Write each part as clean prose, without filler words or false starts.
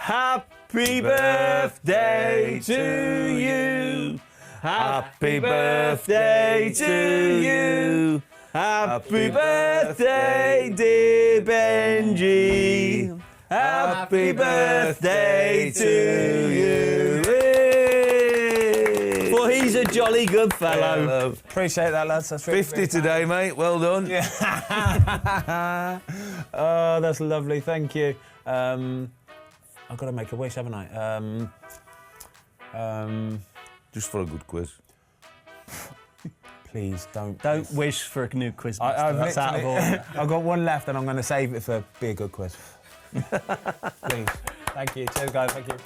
Happy birthday to you. Happy birthday to you. Happy birthday, dear Benji. Happy birthday to you. Well, he's a jolly good fellow. Appreciate that, lads. That's really 50 today, mate. Well done. Yeah. Oh, that's lovely. Thank you. I've got to make a wish, haven't I? Just for a good quiz. Please don't wish for a new quiz. That's out of order. I've got one left, and I'm going to save it for be a good quiz. Please. Thank you. Cheers, guys. Thank you.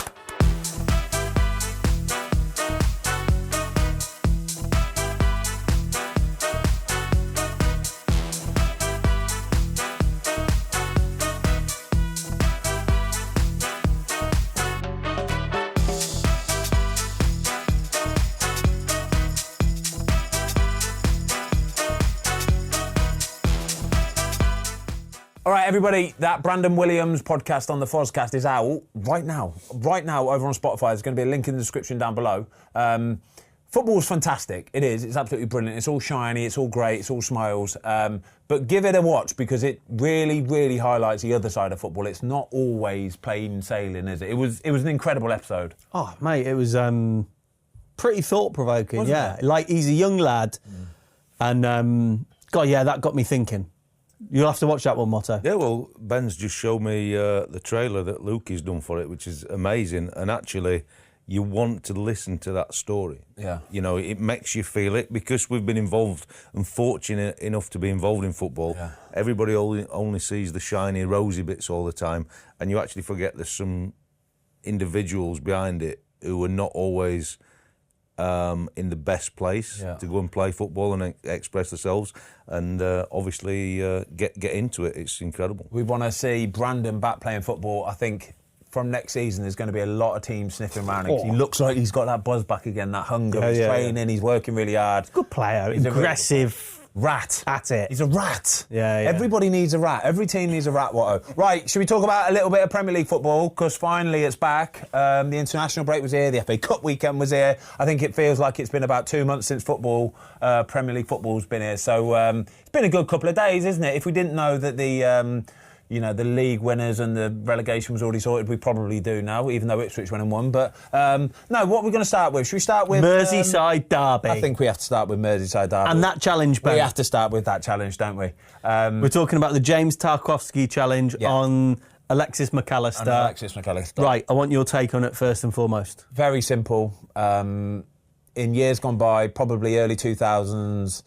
All right, everybody, that Brandon Williams podcast on the Fozcast is out right now over on Spotify. There's going to be a link in the description down below. Football's fantastic. It is. It's absolutely brilliant. It's all shiny. It's all great. It's all smiles. But give it a watch because it really, really highlights the other side of football. It's not always plain sailing, is it? It was an incredible episode. Oh, mate, it was pretty thought-provoking, Wasn't it? Like, he's a young lad. And, God, yeah, that got me thinking. You'll have to watch that one, Watto. Yeah, well, Ben's just showed me the trailer that Lukey's done for it, which is amazing. And actually, you want to listen to that story. Yeah. You know, it makes you feel it because we've been involved and fortunate enough to be involved in football. Yeah. Everybody only sees the shiny, rosy bits all the time. And you actually forget there's some individuals behind it who are not always in the best place to go and play football and express themselves and obviously get into it. It's incredible. We want to see Brandon back playing football. I think from next season there's going to be a lot of teams sniffing around him. He looks like he's got that buzz back again, that hunger. He's training, he's working really hard. Good player, He's aggressive. Rat. At it. He's a rat. Yeah. Everybody needs a rat. Every team needs a rat, Watto. Right, should we talk about a little bit of Premier League football? Because finally it's back. The international break was here. The FA Cup weekend was here. I think it feels like it's been about 2 months since Premier League football's been here. So it's been a good couple of days, isn't it? If we didn't know that the league winners and the relegation was already sorted, we probably do now, even though Ipswich went and won. But, no, what are we going to start with? Should we start with... Merseyside derby. I think we have to start with Merseyside derby. And that challenge, Ben. We have to start with that challenge, don't we? We're talking about the James Tarkowski challenge on Alexis McAllister. Right, I want your take on it first and foremost. Very simple. In years gone by, probably early 2000s,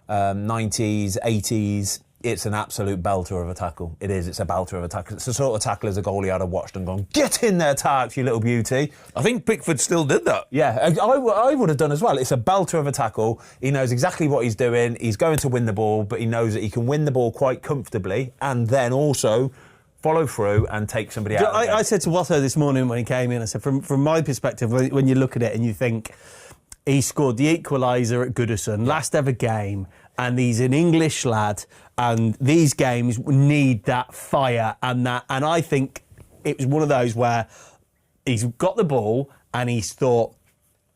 90s, 80s, it's an absolute belter of a tackle. It is. It's a belter of a tackle. It's the sort of tackle as a goalie I'd have watched and gone, get in there, Tarks, you little beauty. I think Pickford still did that. Yeah, I would have done as well. It's a belter of a tackle. He knows exactly what he's doing. He's going to win the ball, but he knows that he can win the ball quite comfortably and then also follow through and take somebody out. I said to Watto this morning when he came in, I said, from my perspective, when you look at it and you think he scored the equaliser at Goodison, last ever game, and he's an English lad, and these games need that fire and that. And I think it was one of those where he's got the ball and he's thought,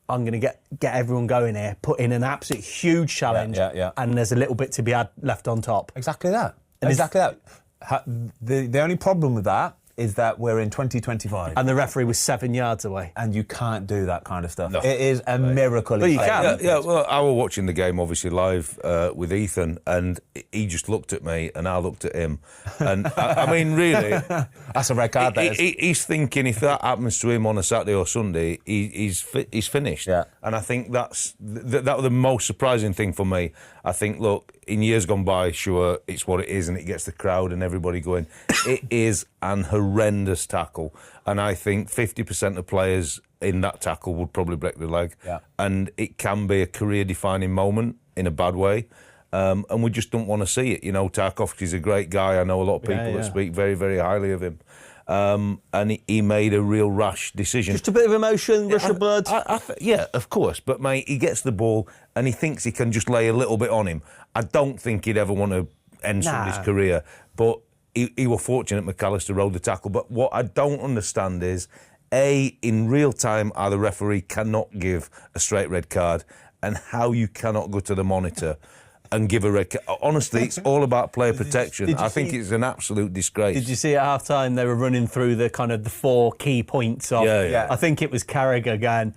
I'm going to get everyone going here, put in an absolute huge challenge, and there's a little bit to be had left on top. Exactly that. The only problem with that is that we're in 2025. And the referee was 7 yards away. And you can't do that kind of stuff. No. It is a miracle. Well, you can. Yeah, well, I was watching the game, obviously, live with Ethan, and he just looked at me, and I looked at him. And, I mean, really... That's a red card, that is. He's thinking if that happens to him on a Saturday or Sunday, he's finished. Yeah. And I think that was the most surprising thing for me. I think, look, in years gone by, sure, it's what it is, and it gets the crowd and everybody going. It is an horrendous tackle, and I think 50% of players in that tackle would probably break their leg. Yeah. And it can be a career-defining moment in a bad way, and we just don't want to see it. You know, Tarkowski's a great guy. I know a lot of people that speak very, very highly of him. And he made a real rash decision. Just a bit of emotion, rush of blood. Yeah, of course. But, mate, he gets the ball and he thinks he can just lay a little bit on him. I don't think he'd ever want to end somebody's career. But he was fortunate McAllister rode the tackle. But what I don't understand is, in real time, how the referee cannot give a straight red card, and how you cannot go to the monitor and give a red card. Honestly, it's all about player protection. I think it's an absolute disgrace. Did you see at half-time they were running through the kind of the 4 key points of... Yeah. I think it was Carragher again.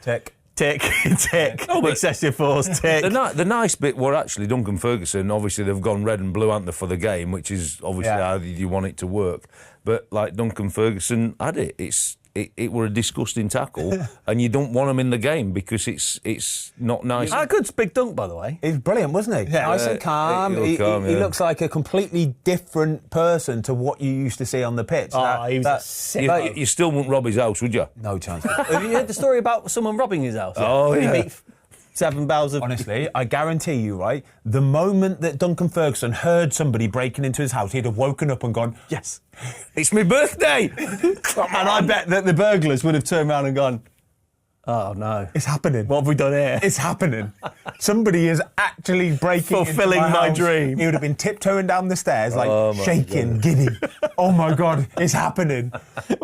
Tick, excessive force, tick. The nice bit were actually Duncan Ferguson. Obviously, they've gone red and blue, haven't they, for the game, which is obviously how you want it to work. But like Duncan Ferguson had it. It were a disgusting tackle, and you don't want him in the game because it's not nice. How good's Big Dunk, by the way? He was brilliant, wasn't he? Yeah. Nice and calm. He looks like a completely different person to what you used to see on the pitch. He was sick. You still wouldn't rob his house, would you? No chance. Have you heard the story about someone robbing his house? Oh, yeah. He beat 7 barrels of... Honestly, I guarantee you, right, the moment that Duncan Ferguson heard somebody breaking into his house, he'd have woken up and gone, yes, it's my birthday. And I bet that the burglars would have turned around and gone, oh, no. it's happening. What have we done here? It's happening. Somebody is actually breaking Fulfilling into my house. dream. He would have been tiptoeing down the stairs, like Oh, my shaking, giddy. Oh my God, it's happening.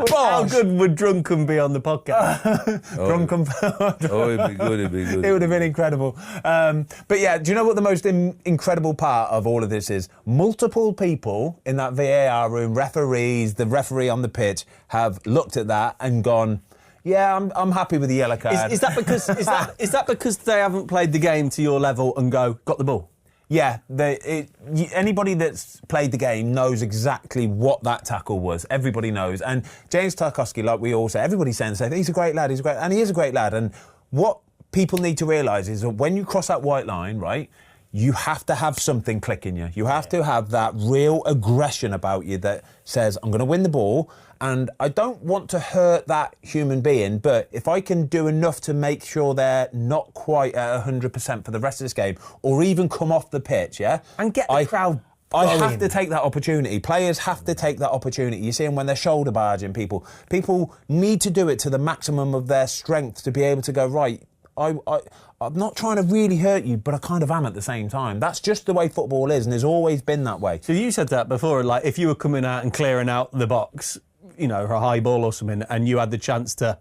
How good would Drunken be on the podcast? Drunken. It'd be good. It would have been incredible. But yeah, do you know what the most incredible part of all of this is? Multiple people in that VAR room, referees, the referee on the pitch, have looked at that and gone, yeah, I'm happy with the yellow card. Is that because they haven't played the game to your level and got the ball? Yeah, anybody that's played the game knows exactly what that tackle was. Everybody knows. And James Tarkowski, like we all say, everybody's saying the same thing. He's a great lad, and he is a great lad. And what people need to realise is that when you cross that white line, right, you have to have something click in you. You have to have that real aggression about you that says, I'm going to win the ball, and I don't want to hurt that human being, but if I can do enough to make sure they're not quite at 100% for the rest of this game, or even come off the pitch, yeah? And get the crowd I going. have to take that opportunity. Players have to take that opportunity. You see them when they're shoulder barging people. People need to do it to the maximum of their strength to be able to go, right, I'm not trying to really hurt you, but I kind of am at the same time. That's just the way football is, and has always been that way. So you said that before, like if you were coming out and clearing out the box, you know, a high ball or something, and you had the chance to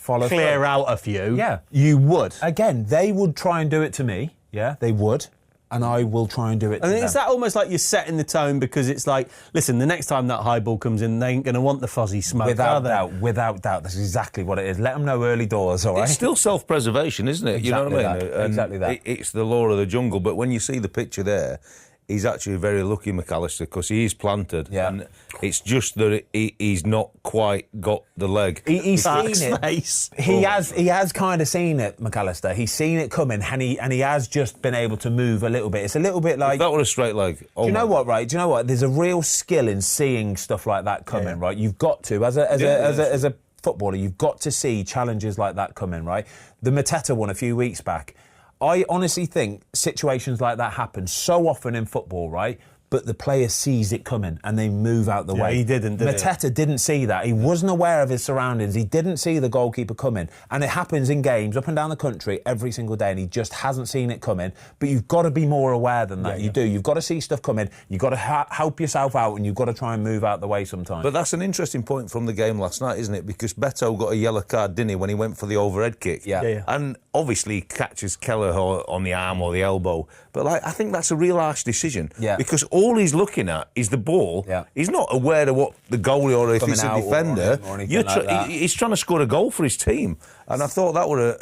clear out a few, yeah, you would. Again, they would try and do it to me, yeah, they would, and I will try and do it to them. Is that almost like you're setting the tone because it's like, listen, the next time that high ball comes in, they ain't going to want the fuzzy smoke, without doubt, that's exactly what it is. Let them know early doors, all right? It's still self-preservation, isn't it? Exactly, you know what I mean? And exactly that. It's the law of the jungle, but when you see the picture there, he's actually very lucky, McAllister, because he is planted. Yeah. And it's just that he's not quite got the leg. He's seen it. Face. He has kind of seen it, McAllister. He's seen it coming, and he has just been able to move a little bit. It's a little bit like... If that were a straight leg. Do you know what, right? Do you know what? There's a real skill in seeing stuff like that coming, right? You've got to, as a footballer, you've got to see challenges like that coming, right? The Mateta one a few weeks back. I honestly think situations like that happen so often in football, right? But the player sees it coming and they move out the way. He didn't, did Mateta didn't see that. He wasn't aware of his surroundings. He didn't see the goalkeeper coming. And it happens in games up and down the country every single day, and he just hasn't seen it coming. But you've got to be more aware than that. You do. You've got to see stuff coming. You've got to help yourself out, and you've got to try and move out the way sometimes. But that's an interesting point from the game last night, isn't it? Because Beto got a yellow card, didn't he, when he went for the overhead kick? Yeah. And obviously he catches Kelleher on the arm or the elbow. But I think that's a real harsh decision. Yeah. Because all he's looking at is the ball. Yeah. He's not aware of what the goalie or if Coming it's a out defender. or anything like that. He's trying to score a goal for his team. And I thought that were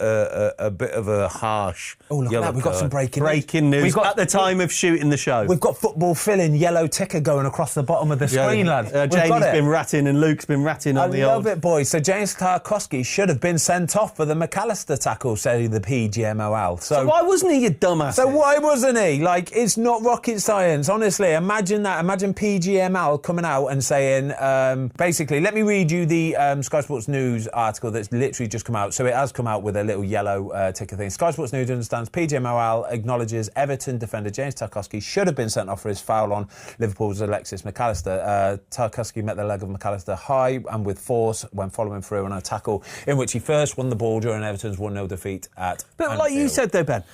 a bit of a harsh Oh, look at yellow that. We've got card. some breaking news. We've got, at the time of shooting the show. We've got football filling yellow ticker going across the bottom of the screen, lads. Jamie's been ratting and Luke's been ratting on the old... I love it, boys. So James Tarkowski should have been sent off for the McAllister tackle, say the PGMOL. So why wasn't he, you dumbass? So why wasn't he? Like, it's not rocket science, honestly. Imagine that. Imagine PGML coming out and saying, basically, let me read you the Sky Sports News article that's literally just come out. So it has come out with a little yellow ticker thing. Sky Sports News understands PGMOL acknowledges Everton defender James Tarkowski should have been sent off for his foul on Liverpool's Alexis McAllister. Tarkowski met the leg of McAllister high and with force when following through on a tackle in which he first won the ball during Everton's 1-0 defeat at But Anfield. like you said though, Ben,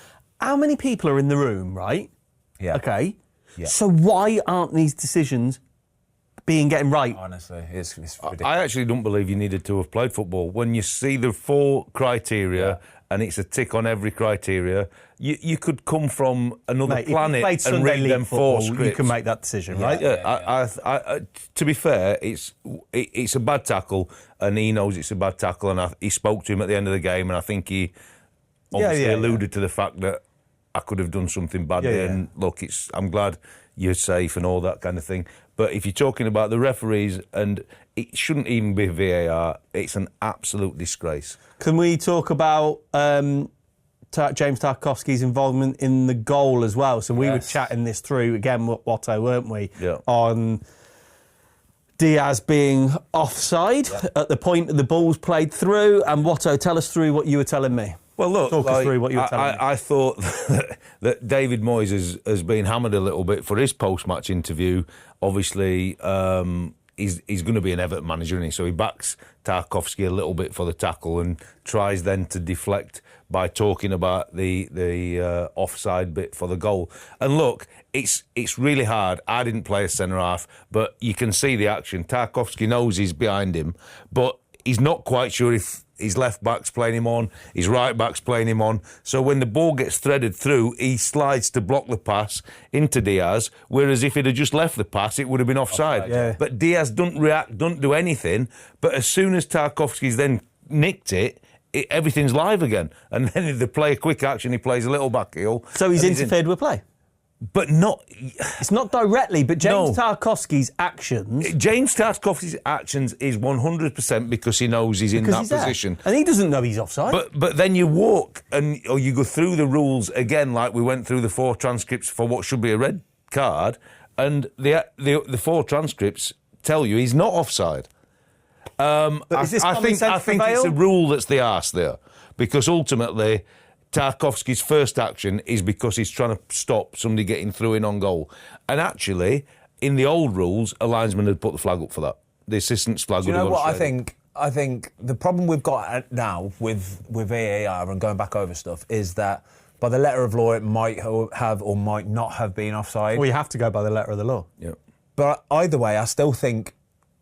how many people are in the room, right? Yeah. Okay. Yeah. So why aren't these decisions getting right. Honestly, it's ridiculous. I actually don't believe you needed to have played football. When you see the 4 criteria and it's a tick on every criteria, you could come from another planet and read them 4 scripts. You can make that decision, right? Yeah. To be fair, it's a bad tackle, and he knows it's a bad tackle, and he spoke to him at the end of the game, and I think he obviously alluded to the fact that I could have done something bad there. And look, I'm glad you're safe and all that kind of thing. But if you're talking about the referees, and it shouldn't even be VAR, it's an absolute disgrace. Can we talk about James Tarkowski's involvement in the goal as well? So we were chatting this through, again, Watto, weren't we? Yeah. On Diaz being offside at the point that the ball's played through. And Watto, tell us through what you were telling me. Well, look, talk us through what you were telling me. I thought that David Moyes has been hammered a little bit for his post-match interview. Obviously, he's going to be an Everton manager, isn't he? So he backs Tarkowski a little bit for the tackle and tries then to deflect by talking about the offside bit for the goal. And look, it's really hard. I didn't play a centre-half, but you can see the action. Tarkowski knows he's behind him, but he's not quite sure if his left back's playing him on, his right back's playing him on. So when the ball gets threaded through, he slides to block the pass into Diaz, whereas if he'd have just left the pass, it would have been offside. Yeah. But Diaz doesn't react, doesn't do anything. But as soon as Tarkowski's then nicked it, everything's live again. And then if they play a quick action, he plays a little back heel. So he's interfered with play? But not... It's not directly, but James Tarkowski's actions... James Tarkowski's actions is 100% because he knows he's in that position. And he doesn't know he's offside. But then you walk or you go through the rules again, like we went through the 4 transcripts for what should be a red card, and the 4 transcripts tell you he's not offside. But is this I think it's a rule that's the arse there, because ultimately... Tarkowski's first action is because he's trying to stop somebody getting through in on goal. And actually, in the old rules, a linesman had put the flag up for that. The assistant's flag would have gone straight. You know what I think the problem we've got now with VAR and going back over stuff is that by the letter of law it might have or might not have been offside. Well, you have to go by the letter of the law. Yeah. But either way, I still think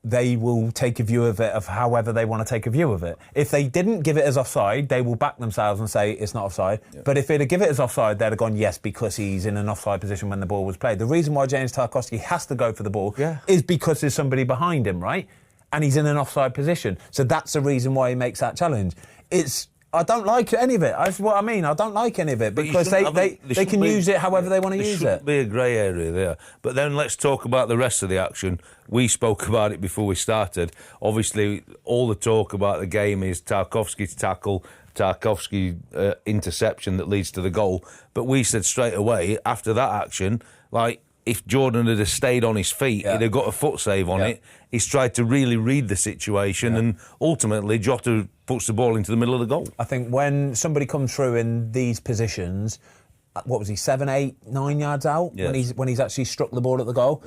they will take a view of it of however they want to take a view of it. If they didn't give it as offside, they will back themselves and say it's not offside. Yeah. But if they'd have given it as offside, they'd have gone, yes, because he's in an offside position when the ball was played. The reason why James Tarkowski has to go for the ball is because there's somebody behind him, right? And he's in an offside position. So that's the reason why he makes that challenge. I don't like any of it. That's what I mean. I don't like any of it because they can use it however they want to use it. There shouldn't be a grey area there. But then let's talk about the rest of the action. We spoke about it before we started. Obviously, all the talk about the game is Tarkowski's tackle, Tarkowski interception that leads to the goal. But we said straight away after that action, like, if Jordan had stayed on his feet, he'd have got a foot save on it. He's tried to really read the situation, and ultimately Jota puts the ball into the middle of the goal. I think when somebody comes through in these positions, what was he, 7, 8, 9 yards out when he's actually struck the ball at the goal,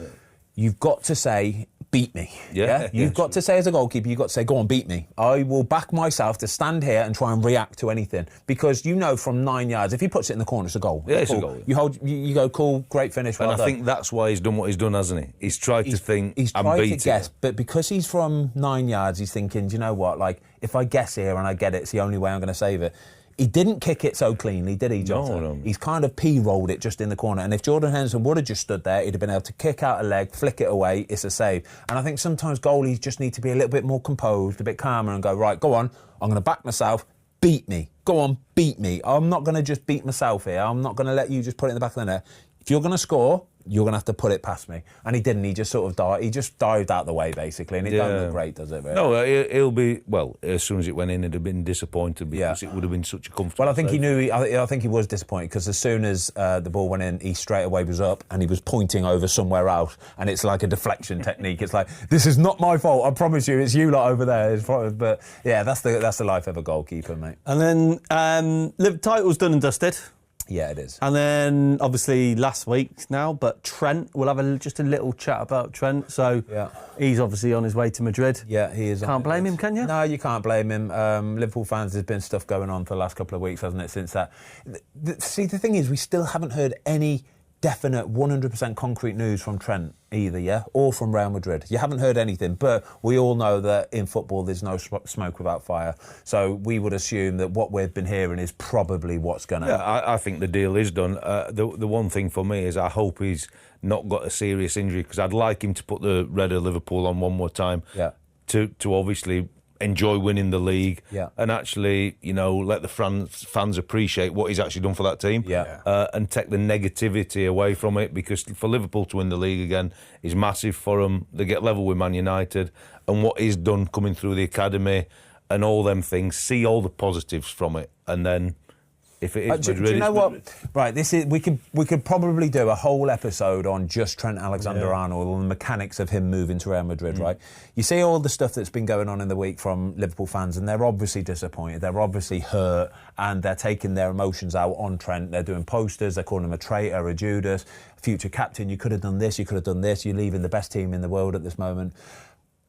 you've got to say, beat me. You've got to say as a goalkeeper, you've got to say, go on, beat me. I will back myself to stand here and try and react to anything. Because you know from 9 yards, if he puts it in the corner, it's a goal. Yeah, it's a goal. You go, cool, great finish, well done. I think that's why he's done what he's done, hasn't he? He's tried to think, I'm beating. To guess, but because he's from 9 yards, he's thinking, do you know what, like, if I guess here and I get it, it's the only way I'm going to save it. He didn't kick it so cleanly, did he, Jota? No. He's kind of P-rolled it just in the corner. And if Jordan Henderson would have just stood there, he'd have been able to kick out a leg, flick it away, it's a save. And I think sometimes goalies just need to be a little bit more composed, a bit calmer and go, right, go on, I'm going to back myself, beat me. Go on, beat me. I'm not going to just beat myself here. I'm not going to let you just put it in the back of the net. If you're going to score, you're going to have to put it past me. And he didn't. He just sort of dived. He just dived out the way, basically. And it don't look great, does it? Really? No, he'll be... Well, as soon as it went in, he'd have been disappointed because it would have been such a comfortable... Well, I think he knew... I think he was disappointed because as soon as the ball went in, he straight away was up and he was pointing over somewhere else. And it's like a deflection technique. It's like, this is not my fault. I promise you, it's you lot over there. But, yeah, that's the life of a goalkeeper, mate. And then title's done and dusted. Yeah, it is. And then, obviously, last week now, but Trent, we'll have just a little chat about Trent. So, he's obviously on his way to Madrid. Yeah, he is. Can't blame him, can you? No, you can't blame him. Liverpool fans, there's been stuff going on for the last couple of weeks, hasn't it, since that. See, the thing is, we still haven't heard any definite 100% concrete news from Trent either, yeah? Or from Real Madrid. You haven't heard anything, but we all know that in football there's no smoke without fire. So we would assume that what we've been hearing is probably what's going to happen. Yeah, I think the deal is done. The one thing for me is I hope he's not got a serious injury, because I'd like him to put the red of Liverpool on one more time to obviously enjoy winning the league and actually, you know, let the fans appreciate what he's actually done for that team and take the negativity away from it, because for Liverpool to win the league again is massive for them. They get level with Man United, and what he's done coming through the academy and all them things, see all the positives from it, and then if it is Madrid, do you know what? Right, this is we could probably do a whole episode on just Trent Alexander-Arnold and the mechanics of him moving to Real Madrid. Right, you see all the stuff that's been going on in the week from Liverpool fans, and they're obviously disappointed. They're obviously hurt, and they're taking their emotions out on Trent. They're doing posters. They're calling him a traitor, a Judas, future captain. You could have done this. You could have done this. You're leaving the best team in the world at this moment.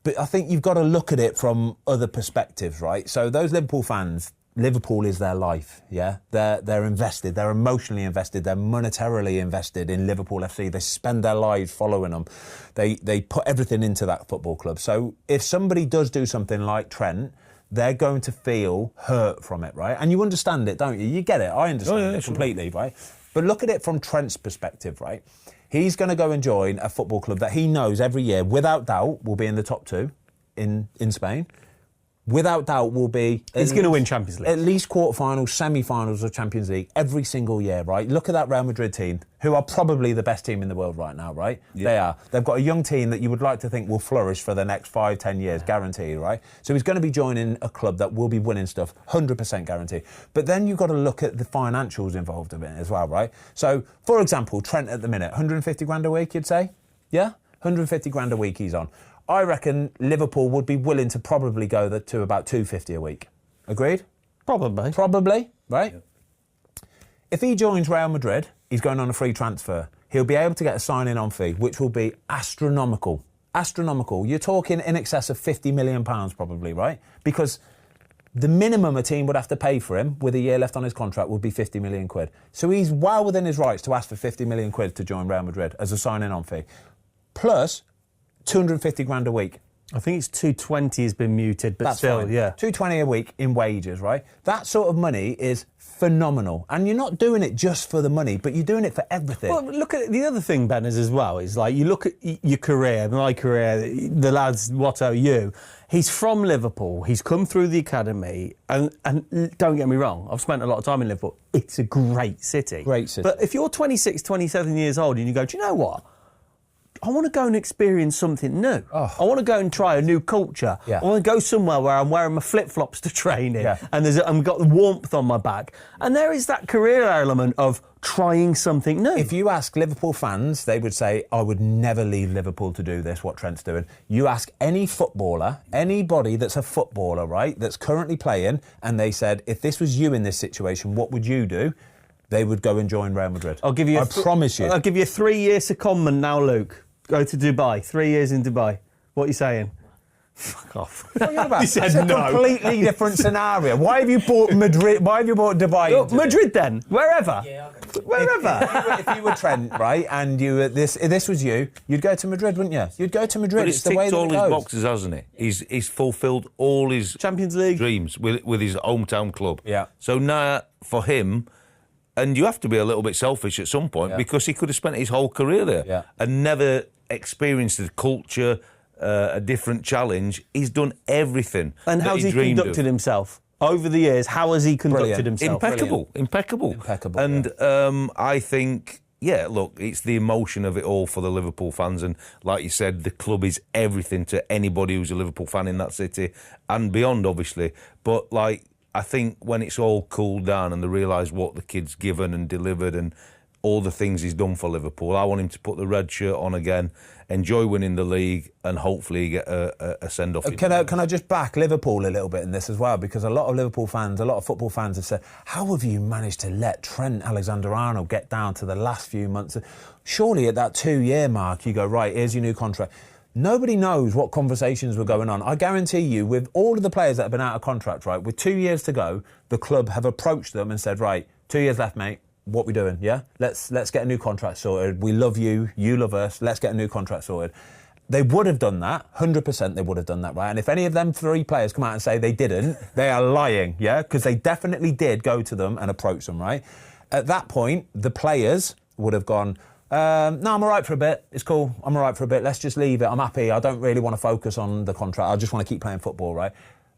But I think you've got to look at it from other perspectives, right? So those Liverpool fans, Liverpool is their life, yeah? They're invested, they're emotionally invested, they're monetarily invested in Liverpool FC. They spend their lives following them. They put everything into that football club. So if somebody does do something like Trent, they're going to feel hurt from it, right? And you understand it, don't you? You get it. I understand it completely, right? But look at it from Trent's perspective, right? He's going to go and join a football club that he knows every year, without doubt, will be in the top two in Spain. Without doubt will be... He's going to win Champions League. At least quarterfinals, semi-finals of Champions League every single year, right? Look at that Real Madrid team, who are probably the best team in the world right now, right? Yeah. They are. They've got a young team that you would like to think will flourish for the next 5-10 years, guaranteed, right? So he's going to be joining a club that will be winning stuff, 100% guaranteed. But then you've got to look at the financials involved in it as well, right? So, for example, Trent at the minute, 150 grand a week, you'd say? Yeah? 150 grand a week he's on. I reckon Liverpool would be willing to probably go to about 250 a week. Agreed? Probably. Probably, right? Yeah. If he joins Real Madrid, he's going on a free transfer. He'll be able to get a signing-on fee, which will be astronomical. Astronomical. You're talking in excess of £50 million probably, right? Because the minimum a team would have to pay for him with a year left on his contract would be 50 million quid. So he's well within his rights to ask for 50 million quid to join Real Madrid as a signing-on fee. Plus 250 grand a week. I think it's 220 has been muted, but that's still, fine. yeah. 220 a week in wages, right? That sort of money is phenomenal. And you're not doing it just for the money, but you're doing it for everything. Well, look at the other thing, Ben, is as well, is like you look at your career, my career, the lads, Watto, you. He's from Liverpool. He's come through the academy. And don't get me wrong, I've spent a lot of time in Liverpool. It's a great city. Great city. But if you're 26, 27 years old and you go, do you know what? I want to go and experience something new. Oh. I want to go and try a new culture. Yeah. I want to go somewhere where I'm wearing my flip-flops to train in and I've got the warmth on my back. And there is that career element of trying something new. If you ask Liverpool fans, they would say, I would never leave Liverpool to do this, what Trent's doing. You ask any footballer, anybody that's a footballer, right, that's currently playing, and they said, if this was you in this situation, what would you do? They would go and join Real Madrid. I promise you. I'll give you a 3-year secondment now, Luke. Go to Dubai. 3 years in Dubai. What are you saying? Fuck off. What are you about? He said it's a completely different scenario. Why have you bought Madrid? Why have you bought Dubai? Look, Madrid then. Wherever. Yeah, wherever. If you were Trent, right, and if this was you, you'd go to Madrid, wouldn't you? You'd go to Madrid. But it's the way that all his boxes, hasn't it? He's fulfilled all his Champions League dreams with his hometown club. Yeah. So now for him. And you have to be a little bit selfish at some point because he could have spent his whole career there and never experienced the culture, a different challenge. He's done everything. And how's he conducted himself over the years? How has he conducted himself? Impeccable. And I think, look, it's the emotion of it all for the Liverpool fans. And like you said, the club is everything to anybody who's a Liverpool fan in that city and beyond, obviously. But I think when it's all cooled down and they realise what the kid's given and delivered and all the things he's done for Liverpool, I want him to put the red shirt on again, enjoy winning the league and hopefully get a send-off. Can I just back Liverpool a little bit in this as well? Because a lot of Liverpool fans, a lot of football fans have said, how have you managed to let Trent Alexander-Arnold get down to the last few months? Surely at that 2-year mark you go, right, here's your new contract. Nobody knows what conversations were going on. I guarantee you, with all of the players that have been out of contract, right, with 2 years to go, the club have approached them and said, right, 2 years left, mate. what we doing, yeah? Let's get a new contract sorted. We love you, you love us, let's get a new contract sorted. They would have done that, 100% they would have done that, right? And if any of them 3 players come out and say they didn't, they are lying, yeah? Because they definitely did go to them and approach them, right? At that point, the players would have gone, no, I'm all right for a bit. It's cool. I'm all right for a bit. Let's just leave it. I'm happy. I don't really want to focus on the contract. I just want to keep playing football, right?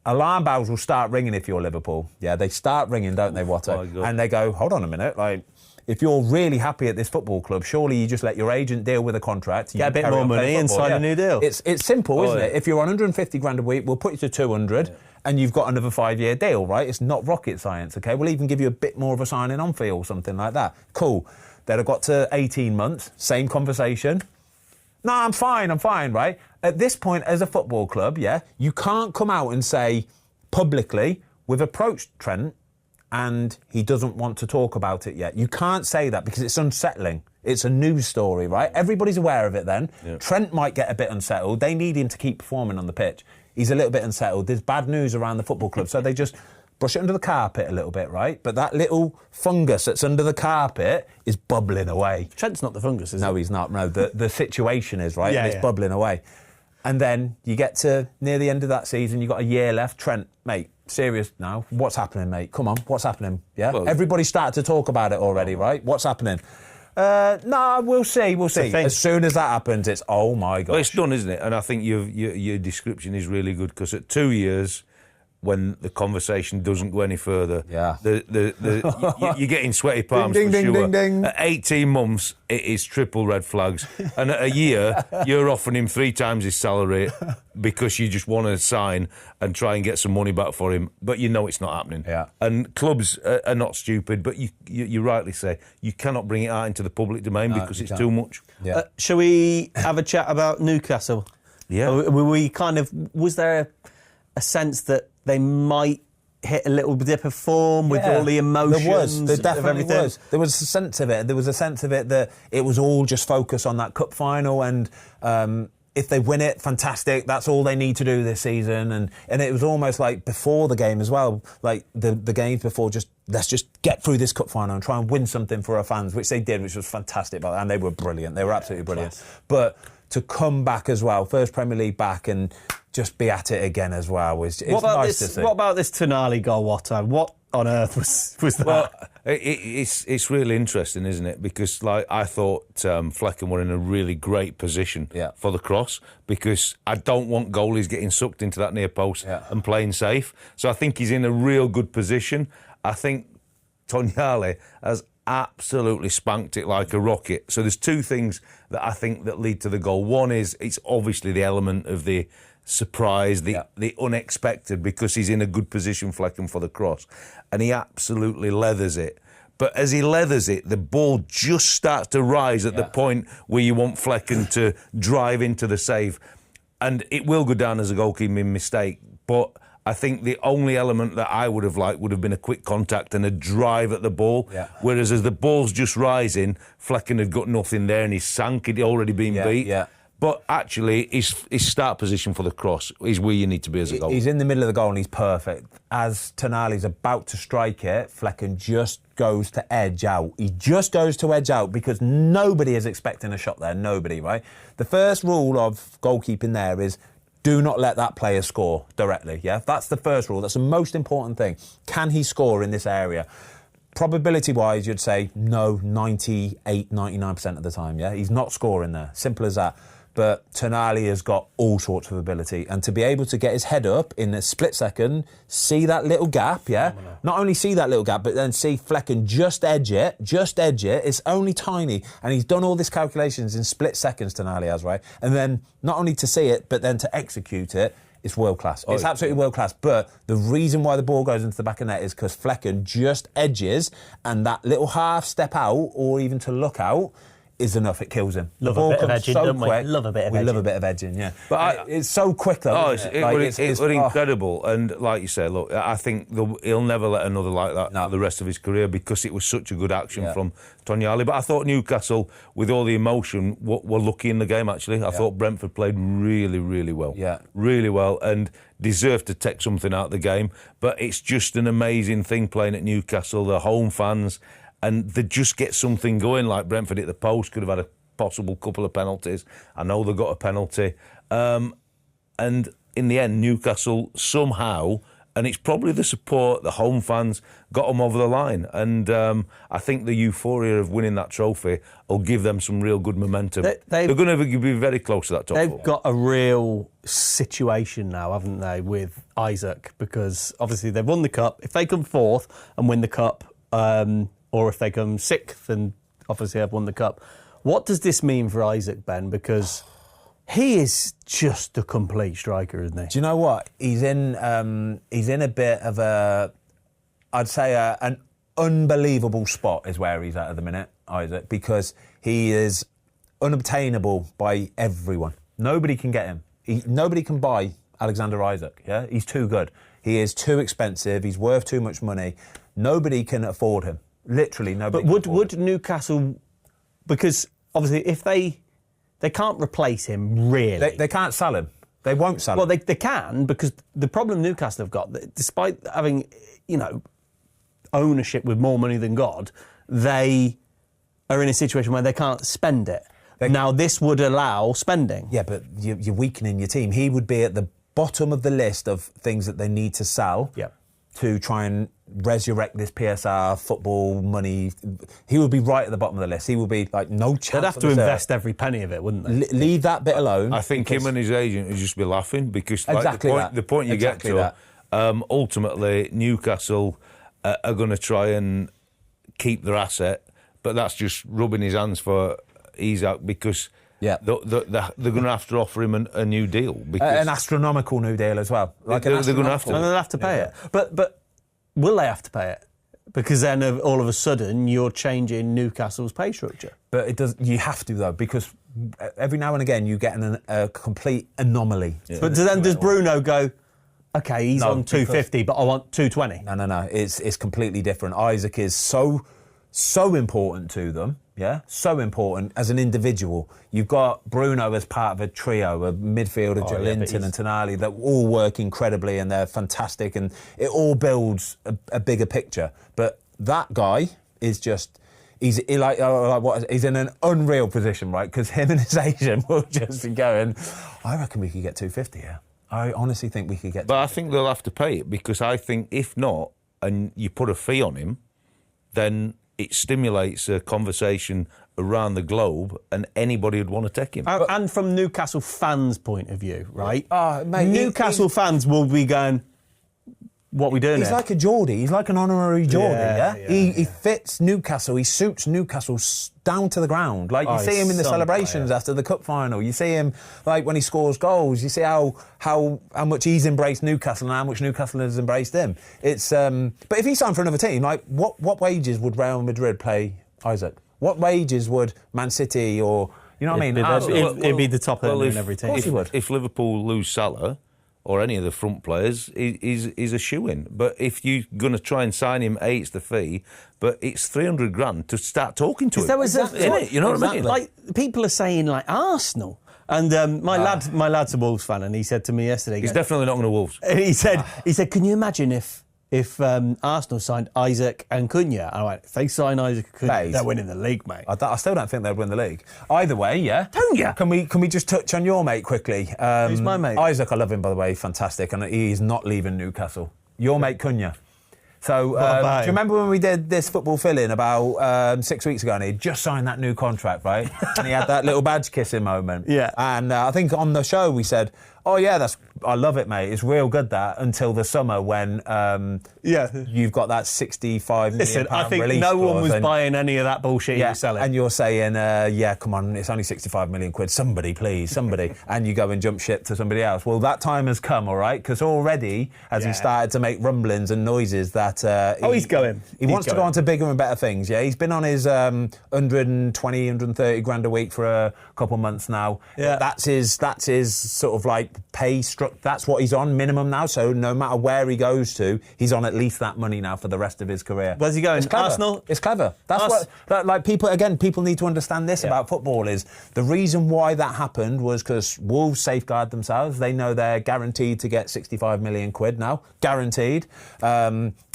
Alarm bells will start ringing if you're Liverpool. Yeah, they start ringing, don't they, Watto? And they go, hold on a minute, like, if you're really happy at this football club, surely you just let your agent deal with a contract. Get a bit more money and sign a new deal. It's simple, isn't it? If you're on 150 grand a week, we'll put you to 200 and you've got another 5-year deal, right? It's not rocket science, okay? We'll even give you a bit more of a signing on fee or something like that. Cool. They'd have got to 18 months, same conversation. No, I'm fine, right? At this point, as a football club, yeah, you can't come out and say publicly, we've approached Trent, and he doesn't want to talk about it yet. You can't say that because it's unsettling. It's a news story, right? Everybody's aware of it then. Yeah. Trent might get a bit unsettled. They need him to keep performing on the pitch. He's a little bit unsettled. There's bad news around the football club, so they just brush it under the carpet a little bit, right? But that little fungus that's under the carpet is bubbling away. Trent's not the fungus, is he? No, he's not. No, the situation is, right? Yeah, and it's bubbling away. And then you get to near the end of that season, you've got a year left. Trent, mate, serious now. What's happening, mate? Come on, what's happening? Yeah? Well, everybody started to talk about it already, right? What's happening? No, we'll see. As soon as that happens, it's, oh, my God. Well, it's done, isn't it? And I think your description is really good because at 2 years, when the conversation doesn't go any further, you're getting sweaty palms ding, for ding, sure. Ding, ding. At 18 months, it is triple red flags. And at a year, you're offering him 3 times his salary because you just want to sign and try and get some money back for him. But you know it's not happening. Yeah. And clubs are not stupid, but you rightly say you cannot bring it out into the public domain because it's too much. Yeah. Shall we have a chat about Newcastle? Yeah. Was there a sense that they might hit a little dip of form with all the emotions? There definitely was. There was a sense of it. There was a sense of it that it was all just focused on that cup final and if they win it, fantastic. That's all they need to do this season. And it was almost like before the game as well, like the games before, just let's just get through this cup final and try and win something for our fans, which they did, which was fantastic. And they were brilliant. They were absolutely brilliant. Class. But to come back as well, first Premier League back and just be at it again as well. It's nice to see. What about this Tonali goal, Watto? What on earth was that? Well, it's really interesting, isn't it? Because like I thought Flecken were in a really great position for the cross because I don't want goalies getting sucked into that near post and playing safe. So I think he's in a real good position. I think Tonali has absolutely spanked it like a rocket. So there's 2 things that I think that lead to the goal. One is it's obviously the element of the surprise, the unexpected, because he's in a good position, Flecken, for the cross. And he absolutely leathers it. But as he leathers it, the ball just starts to rise at the point where you want Flecken to drive into the save. And it will go down as a goalkeeping mistake. But I think the only element that I would have liked would have been a quick contact and a drive at the ball. Yeah. Whereas as the ball's just rising, Flecken had got nothing there and he sank. He'd already been beat. Yeah. But actually, his start position for the cross is where you need to be as a goal. He's in the middle of the goal and he's perfect. As Tonali's about to strike it, Flecken just goes to edge out. He just goes to edge out because nobody is expecting a shot there. Nobody, right? The first rule of goalkeeping there is do not let that player score directly, yeah? That's the first rule. That's the most important thing. Can he score in this area? Probability-wise, you'd say no, 98, 99% of the time, yeah? He's not scoring there. Simple as that. But Tonali has got all sorts of ability. And to be able to get his head up in a split second, see that little gap, yeah? Not only see that little gap, but then see Flecken just edge it. It's only tiny. And he's done all these calculations in split seconds, Tonali has, right? And then not only to see it, but then to execute it, it's world class. It's absolutely world class. But the reason why the ball goes into the back of the net is because Flecken just edges and that little half step out or even to look out is enough. It kills him. Love a bit of edging, don't we? Love a bit of edging. We love a bit of edging, yeah. But it's so quick, though. It's incredible. And like you say, look, I think he'll never let another like that for the rest of his career because it was such a good action from Tonali. But I thought Newcastle, with all the emotion, were lucky in the game, actually. I thought Brentford played really, really well. Yeah. Really well. And deserved to take something out of the game. But it's just an amazing thing playing at Newcastle. The home fans. and they just get something going. Like Brentford hit the post, could have had a possible couple of penalties. I know they got a penalty, and in the end, Newcastle somehow. And it's probably the support, the home fans, got them over the line. And I think the euphoria of winning that trophy will give them some real good momentum. They're going to be very close to that top four. They've got a real situation now, haven't they, with Isak? Because obviously they've won the cup. If they come fourth and win the cup, or if they come sixth and obviously have won the cup, what does this mean for Isak, Ben? Because he is just a complete striker, isn't he? Do you know what? He's in a bit of I'd say an unbelievable spot is where he's at the minute, Isak, because he is unobtainable by everyone. Nobody can get him. Nobody can buy Alexander Isak, yeah? He's too good. He is too expensive. He's worth too much money. Nobody can afford him. Literally nobody But would Newcastle... Because obviously if they can't replace him, really. They can't sell him. They won't sell him. Well, they can, because the problem Newcastle have got, despite having, ownership with more money than God, they are in a situation where they can't spend it. Now, this would allow spending. Yeah, but you're weakening your team. He would be at the bottom of the list of things that they need to sell to try and resurrect this PSR football money. He would be right at the bottom of the list. He would be like no chance. They'd have to invest every penny of it, wouldn't they? Leave that bit alone. I think him and his agent would just be laughing because exactly the point you get to, ultimately Newcastle are going to try and keep their asset, but that's just rubbing his hands for Isak because they're going to have to offer him a new deal. Because an astronomical new deal as well. They're going to have to. And they'll have to pay it. But will they have to pay it? Because then all of a sudden you're changing Newcastle's pay structure. But it does. You have to though, because every now and again you get a complete anomaly. Yeah. But then does Bruno go, okay, he's on 250, but I want 220? No. It's completely different. Isak is so important to them. Yeah, so important as an individual. You've got Bruno as part of a trio, a midfielder, Joelinton and Tonali, that all work incredibly and they're fantastic, and it all builds a bigger picture. But that guy is just... He's in an unreal position, right? Because him and his agent will just be going, I reckon we could get 250 here. I honestly think we could get 250. But I think they'll have to pay it, because I think if not, and you put a fee on him, then it stimulates a conversation around the globe and anybody would want to take him. And from Newcastle fans' point of view, right? Mate, Newcastle fans will be going, what are we doing He's here? like a Geordie. He's like an honorary Geordie, yeah? He fits Newcastle. He suits Newcastle down to the ground. Like, you see him in the celebrations after the cup final. You see him, like, when he scores goals. You see how much he's embraced Newcastle and how much Newcastle has embraced him. It's but if he signed for another team, like, what wages would Real Madrid pay Isak? What wages would Man City or... You know what I mean? It'd be the top earner in every team. Of course he would. If Liverpool lose Salah... or any of the front players, is a shoo-in. But if you're going to try and sign him, it's the fee, but it's 300 grand to start talking to him. There was you know what I mean? Like, people are saying, like, Arsenal. And my lad's a Wolves fan, and he said to me yesterday... He's definitely not going to Wolves. He said, can you imagine if Arsenal signed Isak and Cunha? And I went, if they sign Isak and Cunha, they're winning the league, mate. I still don't think they'd win the league. Either way, yeah. Don't you? Can we just touch on your mate quickly? Who's my mate? Isak, I love him, by the way, fantastic, and he's not leaving Newcastle. Your mate Cunha. So, do you remember when we did this football fill-in about 6 weeks ago, and he'd just signed that new contract, right? And he had that little badge kissing moment. Yeah. And I think on the show we said, oh yeah, I love it, mate. It's real good, that, until the summer when you've got that £65 million Listen, I think release no one clause was buying any of that bullshit you were selling. And you're saying, come on, it's only 65 million quid. Somebody, please, somebody. And you go and jump ship to somebody else. Well, that time has come, all right? Because already, as he started to make rumblings and noises that... he's going. He wants to go on to bigger and better things, yeah? He's been on his 120, 130 grand a week for a couple months now. Yeah. That's his sort of like pay structure. That's what he's on, minimum now. So no matter where he goes to, he's on at least that money now for the rest of his career. Where's he going? It's clever. Arsenal? It's clever. That's people need to understand this about football, is the reason why that happened was because Wolves safeguard themselves. They know they're guaranteed to get 65 million quid now. Guaranteed.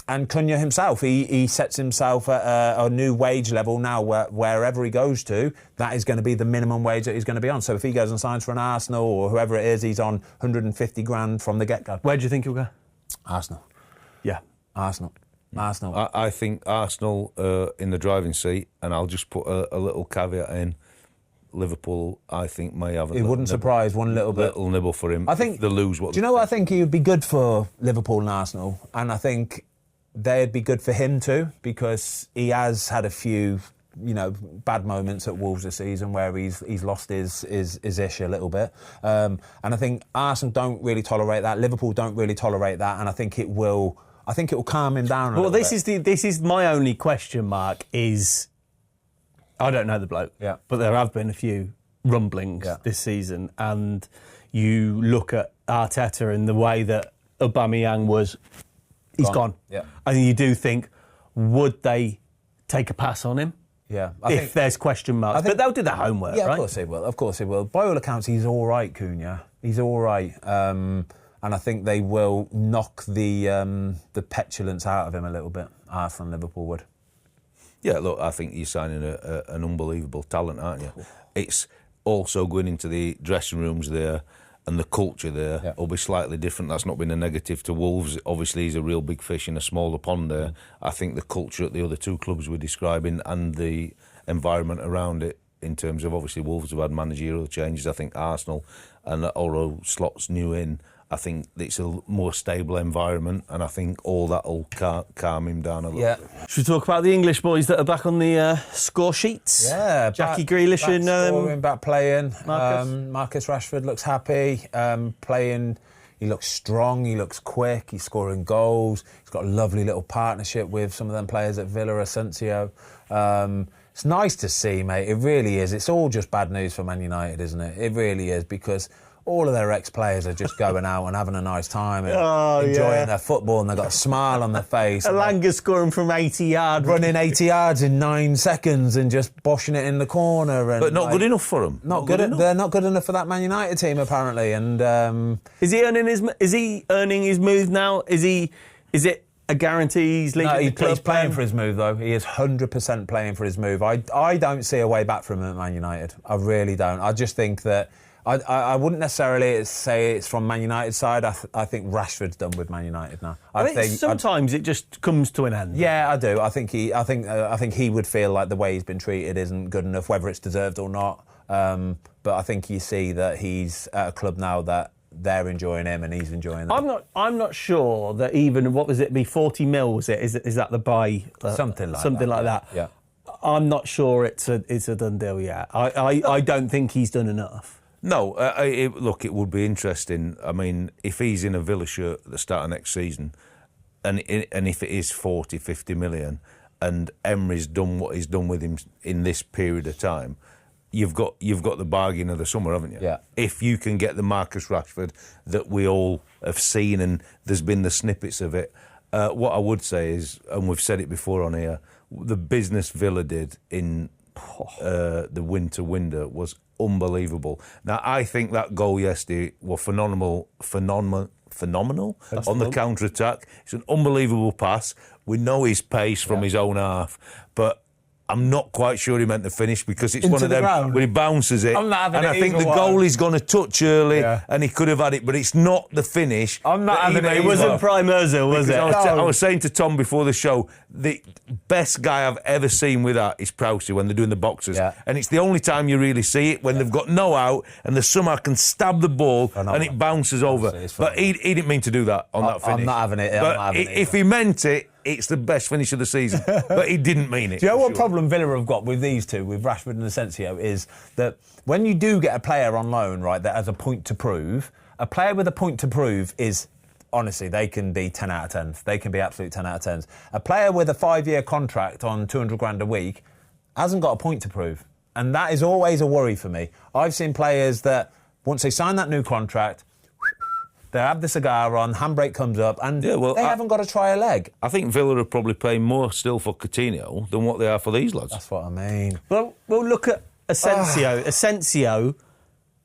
Cunha himself, he sets himself at a new wage level now wherever he goes to, that is going to be the minimum wage that he's going to be on. So if he goes and signs for an Arsenal or whoever it is, he's on 150 grand from the get-go. Where do you think he'll go? Arsenal. Yeah. Arsenal. I think Arsenal in the driving seat, and I'll just put a little caveat in. Liverpool, I think, may have it wouldn't surprise one little bit. Little nibble for him. I think they lose what. Do you know what I think? He would be good for Liverpool and Arsenal, and I think they'd be good for him too, because he has had a few, bad moments at Wolves this season where he's lost his ish a little bit, and I think Arsenal don't really tolerate that. Liverpool don't really tolerate that, and I think it will calm him down. Well, this is my only question mark. Is I don't know the bloke, but there have been a few rumblings this season, and you look at Arteta and the way that Aubameyang was, he's gone. Yeah. And you do think, would they take a pass on him? Yeah. If there's question marks. But they'll do their homework, right? Of course they will. By all accounts, he's all right, Cunha. He's all right. And I think they will knock the petulance out of him a little bit. Arsenal and Liverpool would. Yeah, look, I think you're signing an unbelievable talent, aren't you? It's also going into the dressing rooms there, and the culture there will be slightly different. That's not been a negative to Wolves. Obviously, he's a real big fish in a smaller pond there. I think the culture at the other two clubs we're describing and the environment around it, in terms of, obviously, Wolves have had managerial changes. I think Arsenal, and although Slot's new in, I think it's a more stable environment, and I think all that will calm him down a little bit. Should we talk about the English boys that are back on the score sheets? Yeah, Jackie Grealish and scoring, back playing. Marcus. Marcus Rashford looks happy. Playing, he looks strong. He looks quick. He's scoring goals. He's got a lovely little partnership with some of them players at Villa, Asensio. It's nice to see, mate. It really is. It's all just bad news for Man United, isn't it? It really is, because all of their ex-players are just going out and having a nice time and enjoying their football, and they've got a smile on their face. Elanga scoring from 80 yards. Running 80 yards in 9 seconds and just boshing it in the corner. And but not good enough for them. They're not good enough for that Man United team, apparently. And is he earning his move now? Is it a guarantee he's leaving the club? He's playing for his move, though. He is 100% playing for his move. I don't see a way back from him at Man United. I really don't. I just think that I wouldn't necessarily say it's from Man United's side. I think Rashford's done with Man United now. I think sometimes it just comes to an end. Yeah, I do. I think he would feel like the way he's been treated isn't good enough, whether it's deserved or not. But I think you see that he's at a club now that they're enjoying him and he's enjoying them. I'm not sure that even, what was it, be 40 mil, was it? Is that the buy? Something like that. Yeah. I'm not sure it's a done deal yet. I don't think he's done enough. No, look, it would be interesting. I mean, if he's in a Villa shirt at the start of next season, and if it is 40, 50 million, and Emery's done what he's done with him in this period of time, you've got the bargain of the summer, haven't you? Yeah. If you can get the Marcus Rashford that we all have seen, and there's been the snippets of it, what I would say is, and we've said it before on here, the business Villa did in the winter window was unbelievable. Now, I think that goal yesterday was phenomenal on the counter-attack. It's an unbelievable pass. We know his pace from his own half, but I'm not quite sure he meant to finish, because it's one of them where he bounces it. And I think the goalie's going to touch early, and he could have had it, but it's not the finish. I'm not having it. It wasn't Prime Ozil, was it? I was saying to Tom before the show, the best guy I've ever seen with that is Prowsey when they're doing the boxes. Yeah. And it's the only time you really see it, when they've got no out and they somehow can stab the ball and it bounces over. But he didn't mean to do that on that finish. I'm not having it. If he meant it, it's the best finish of the season. But he didn't mean it. Do you know what problem Villa have got with these two, with Rashford and Asensio, is that when you do get a player on loan, right, that has a point to prove, a player with a point to prove is, honestly, they can be 10 out of 10s. They can be absolute 10 out of 10s. A player with a 5-year contract on 200 grand a week hasn't got a point to prove. And that is always a worry for me. I've seen players that, once they sign that new contract, they have the cigar on, handbrake comes up, and they haven't got to try a leg. I think Villa are probably paying more still for Coutinho than what they are for these lads. That's what I mean. Well, look at Asensio. Asensio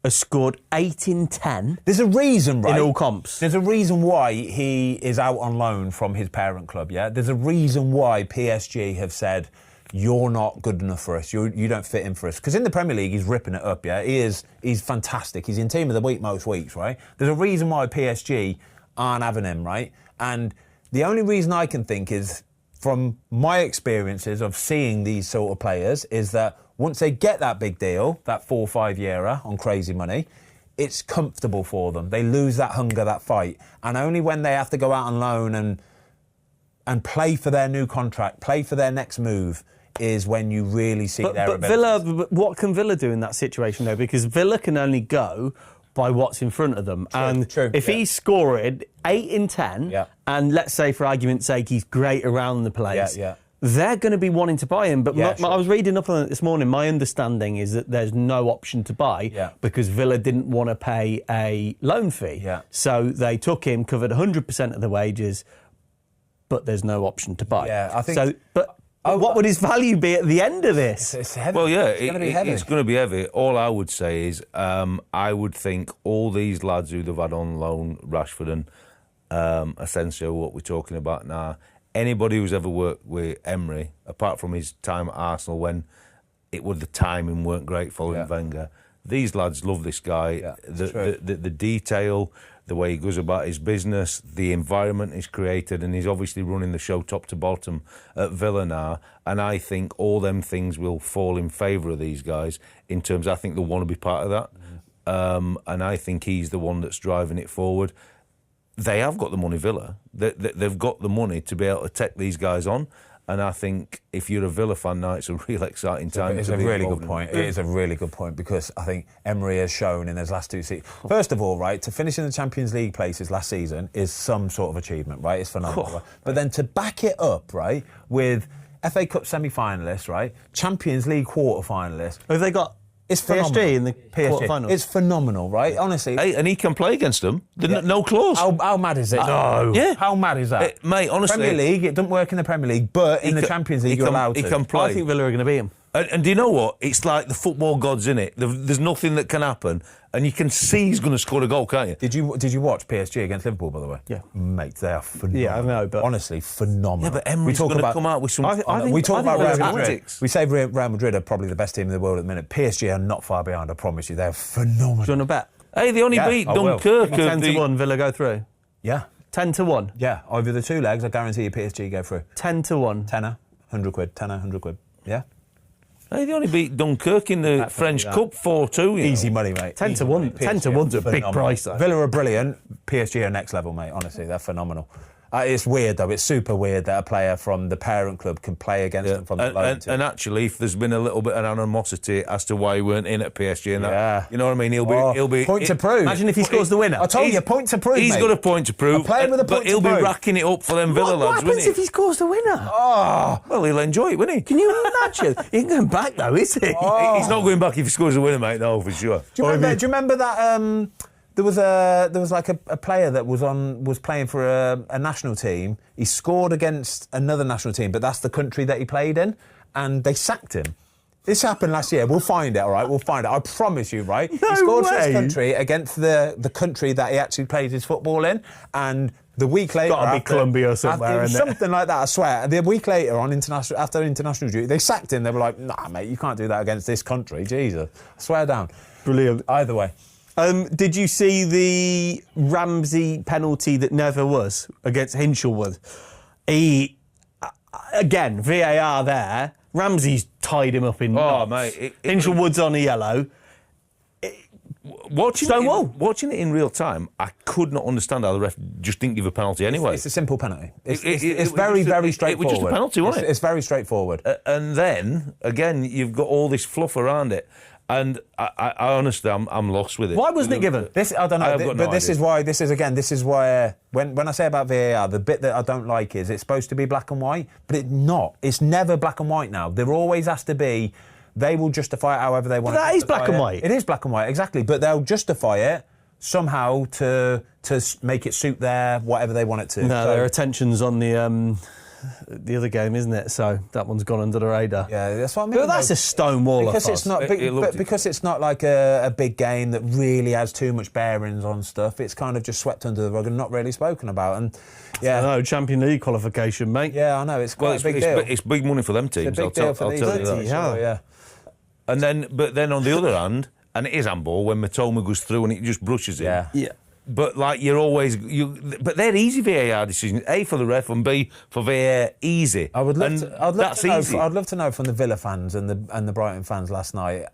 has scored 8 in 10. There's a reason, right? In all comps. There's a reason why he is out on loan from his parent club, yeah? There's a reason why PSG have said, you're not good enough for us. You don't fit in for us. Because in the Premier League, he's ripping it up, yeah? He's fantastic. He's in team of the week most weeks, right? There's a reason why PSG aren't having him, right? And the only reason I can think is, from my experiences of seeing these sort of players, is that once they get that big deal, that 4 or 5 yearer on crazy money, it's comfortable for them. They lose that hunger, that fight. And only when they have to go out on loan and play for their new contract, play for their next move, is when you really see their abilities. Villa, what can Villa do in that situation, though? Because Villa can only go by what's in front of them. True, if he's scored 8 in 10, and let's say, for argument's sake, he's great around the place, they're going to be wanting to buy him. But I was reading up on it this morning. My understanding is that there's no option to buy because Villa didn't want to pay a loan fee. So they took him, covered 100% of the wages, but there's no option to buy. I think so. But what would his value be at the end of this? It's heavy. Well, it's going to be heavy. It's going to be heavy. All I would say is I would think all these lads who they've had on loan, Rashford and Asensio, what we're talking about now, anybody who's ever worked with Emery, apart from his time at Arsenal when the timing weren't great following Wenger, these lads love this guy. The detail, the way he goes about his business, the environment he's created, and he's obviously running the show top to bottom at Villa now. And I think all them things will fall in favour of these guys in terms, I think they'll want to be part of that. And I think he's the one that's driving it forward. They have got the money, Villa. They've got the money to be able to take these guys on. And I think if you're a Villa fan now, it's a real exciting time. It's a really good point. It is a really good point because I think Emery has shown in his last 2 seasons. First of all, right, to finish in the Champions League places last season is some sort of achievement, right? It's phenomenal. Right? But then to back it up, right, with FA Cup semi-finalists, right, Champions League quarter-finalists. Have they got It's phenomenal. PSG in the quarterfinals? It's phenomenal, right? Honestly. Hey, and he can play against them. No clause. How mad is it? No. Yeah. How mad is that? Mate, honestly. Premier League, it doesn't work in the Premier League, but in the Champions League, you're allowed to. He can play. I think Villa are going to beat him. And do you know what? It's like the football gods, in it. There's nothing that can happen, and you can see he's going to score a goal, can't you? Did you watch PSG against Liverpool, by the way? Yeah, mate, they are phenomenal. Yeah, I know, but honestly, phenomenal. Yeah, but Emery's going to come out with some. We talk about Real Madrid. Tactics. We say Real Madrid are probably the best team in the world at the minute. PSG are not far behind. I promise you, they're phenomenal. Do you want to bet? Hey, they only beat Dunkirk. 10-1, Villa go through. Yeah. 10-1. Yeah, over the 2 legs, I guarantee you PSG go through. 10-1. Tenner, 100 quid. Tenner, 100 quid. Yeah. Hey, they only beat Dunkirk in the French Cup 4-2. Easy money, mate. 10-1. 10-1's a big price, though. Villa are brilliant. PSG are next level, mate. Honestly, they're phenomenal. It's weird, though. It's super weird that a player from the parent club can play against them from the loan team. And actually, if there's been a little bit of animosity as to why he weren't in at PSG, and that, you know what I mean? He'll be point to prove. Imagine if he scores the winner. I told you, point to prove. He's got a point to prove. A player with a point but he'll be racking it up for them Villa lads, What happens if he scores the winner? Oh, well, he'll enjoy it, won't he? Can you imagine? He ain't going back though, is he? Oh. He's not going back if he scores the winner, mate. No, for sure. Do you remember that? There was like a player that was playing for a national team. He scored against another national team, but that's the country that he played in, and they sacked him. This happened last year. We'll find it, all right? We'll find it. I promise you, right? No he scored way. for his country against the country that he actually played his football in, and the week later... Got to be Colombia or somewhere, isn't it? Something like that, I swear. The week later, after international duty, they sacked him. They were like, nah, mate, you can't do that against this country. Jesus. I swear down. Brilliant. Either way. Did you see the Ramsey penalty that never was against Hinchelwood? Again, VAR there. Ramsey's tied him up in knots. Mate. Hinchelwood's on a yellow. Watching it in real time, I could not understand how the ref just didn't give a penalty anyway. It's a simple penalty. It's very, very straightforward. It was just a penalty, wasn't it? It's very straightforward. And then, again, you've got all this fluff around it. And I honestly, I'm lost with it. Why wasn't it given? I don't know. But this is why when I say about VAR, the bit that I don't like is it's supposed to be black and white, but it's not. It's never black and white now. There always has to be. They will justify it however they want. But that is black and white. It is black and white, exactly. But they'll justify it somehow to make it suit their whatever they want it to. No, their attention's on the the other game, isn't it? So that one's gone under the radar. Yeah, that's what I mean. But that's a stone wall because it's not because it's not like a big game that really has too much bearings on stuff. It's kind of just swept under the rug and not really spoken about. And yeah, no Champions League qualification, mate. Yeah, I know it's quite a big deal. It's big money for them teams. It's a big deal for these teams. Yeah. And then on the other hand, and it is handball when Matoma goes through and it just brushes it. Yeah. But like but they're easy VAR decisions. A for the ref and B for VAR easy. I'd love to know from the Villa fans and the Brighton fans last night.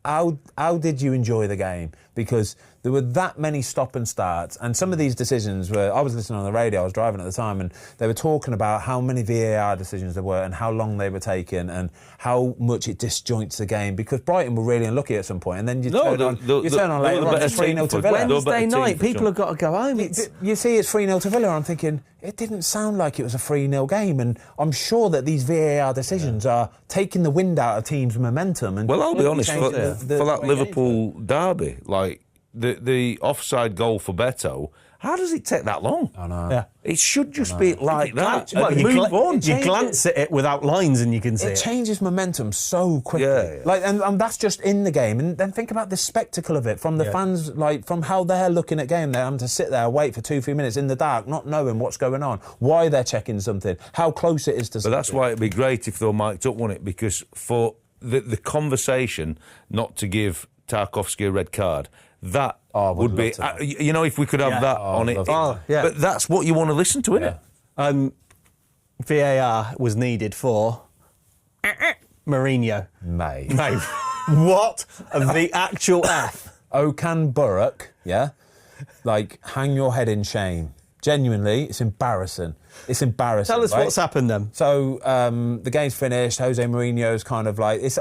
How did you enjoy the game? Because there were that many stop and starts, and some of these decisions were. I was listening on the radio. I was driving at the time, and they were talking about how many VAR decisions there were and how long they were taking and how much it disjoints the game. Because Brighton were really unlucky at some point, and then you turn on later on, it's 3-0 to Villa. Wednesday night, people have got to go home. You see, it's 3-0 to Villa. I'm thinking it didn't sound like it was a 3-0 game, and I'm sure that these VAR decisions are taking the wind out of teams' momentum. And well, I'll be honest, for that Liverpool derby, like the offside goal for Beto, how does it take that long? I know. Yeah. It should just be like that. Well, you glance at it without lines and you can see it. It changes momentum so quickly. Yeah. Like, and that's just in the game. And then think about the spectacle of it from the fans, like from how they're looking at game. They're having to sit there, wait for 2-3 minutes in the dark, not knowing what's going on, why they're checking something, how close it is to something. But that's why it'd be great if they were mic'd up, wouldn't it? Because for the conversation not to give Tarkowski a red card, that would be, if we could have that on it. But that's what you want to listen to, isn't it? VAR was needed for Mourinho. Mate. What the actual F? Okan Buruk, yeah? Like, hang your head in shame. Genuinely, it's embarrassing. It's embarrassing. Tell us what's happened then. So the game's finished. Jose Mourinho's kind of like it's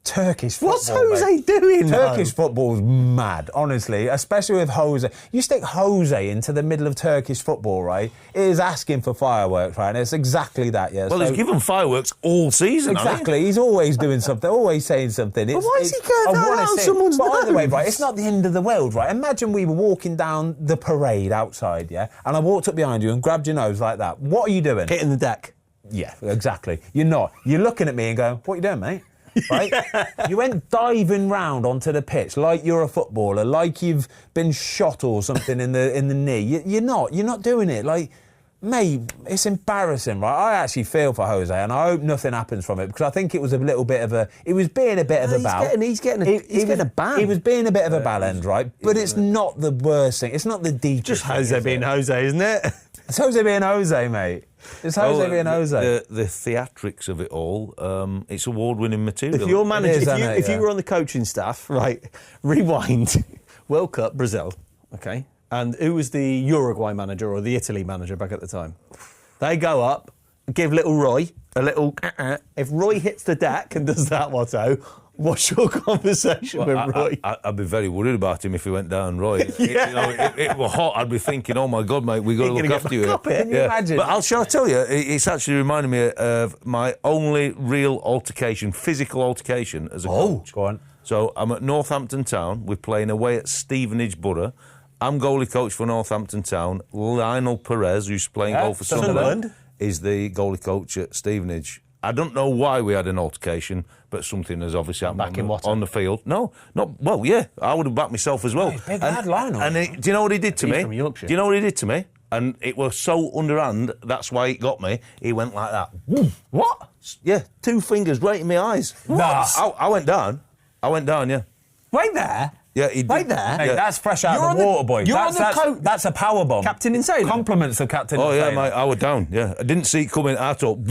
Turkish football. What's Jose doing? Turkish football's mad, honestly, especially with Jose. You stick Jose into the middle of Turkish football, right? It is asking for fireworks, right? And it's exactly that, yeah. Well, he's given fireworks all season. Exactly. He's always doing something, always saying something. But why is he going down someone's nose? But either way, right, it's not the end of the world, right? Imagine we were walking down the parade outside, yeah, and I walked up behind you and grabbed your nose like that. What are you doing? Hitting the deck. Yeah, exactly. You're not. You're looking at me and going, what are you doing, mate? Right? You went diving round onto the pitch like you're a footballer, like you've been shot or something in the knee. You're not doing it. Like, mate, it's embarrassing, right? I actually feel for Jose, and I hope nothing happens from it because I think it was a little bit of a. It was being a bit of a ball. He's getting a ban. He was being a bit of a ball end, right? But it's not the worst thing. It's not the deepest. Just Jose being Jose, isn't it? It's Jose being Jose, mate. It's Jose being Jose. The theatrics of it all, it's award-winning material. If you're manager, if you were on the coaching staff, right, rewind, World Cup, Brazil, okay, and who was the Uruguay manager or the Italy manager back at the time? They go up, give little Roy a little... If Roy hits the deck and does that, Watto, what's your conversation with Roy? I'd be very worried about him if he went down, Roy. It was hot. I'd be thinking, oh my God, mate, we've got to look after you. Can you imagine? But shall I tell you, it's actually reminding me of my only real altercation, physical altercation as a coach. Go on. So I'm at Northampton Town. We're playing away at Stevenage Borough. I'm goalie coach for Northampton Town. Lionel Perez, who's playing goal for Sunderland, is the goalie coach at Stevenage. I don't know why we had an altercation, but something has obviously happened on the field. No, not well. Yeah, I would have backed myself as well. Big lad, Lionel. And do you know what he did to me? From Yorkshire. Do you know what he did to me? And it was so underhand. That's why it got me. He went like that. What? Yeah, 2 fingers right in my eyes. Nah. I went down. Yeah. Wait there. Yeah, he did. Wait there. Hey, that's fresh out of the water, boy. That's a power bomb. Captain Insane. Compliments of Captain Oh, Insane. yeah, mate, I was down, yeah. I didn't see it coming at all.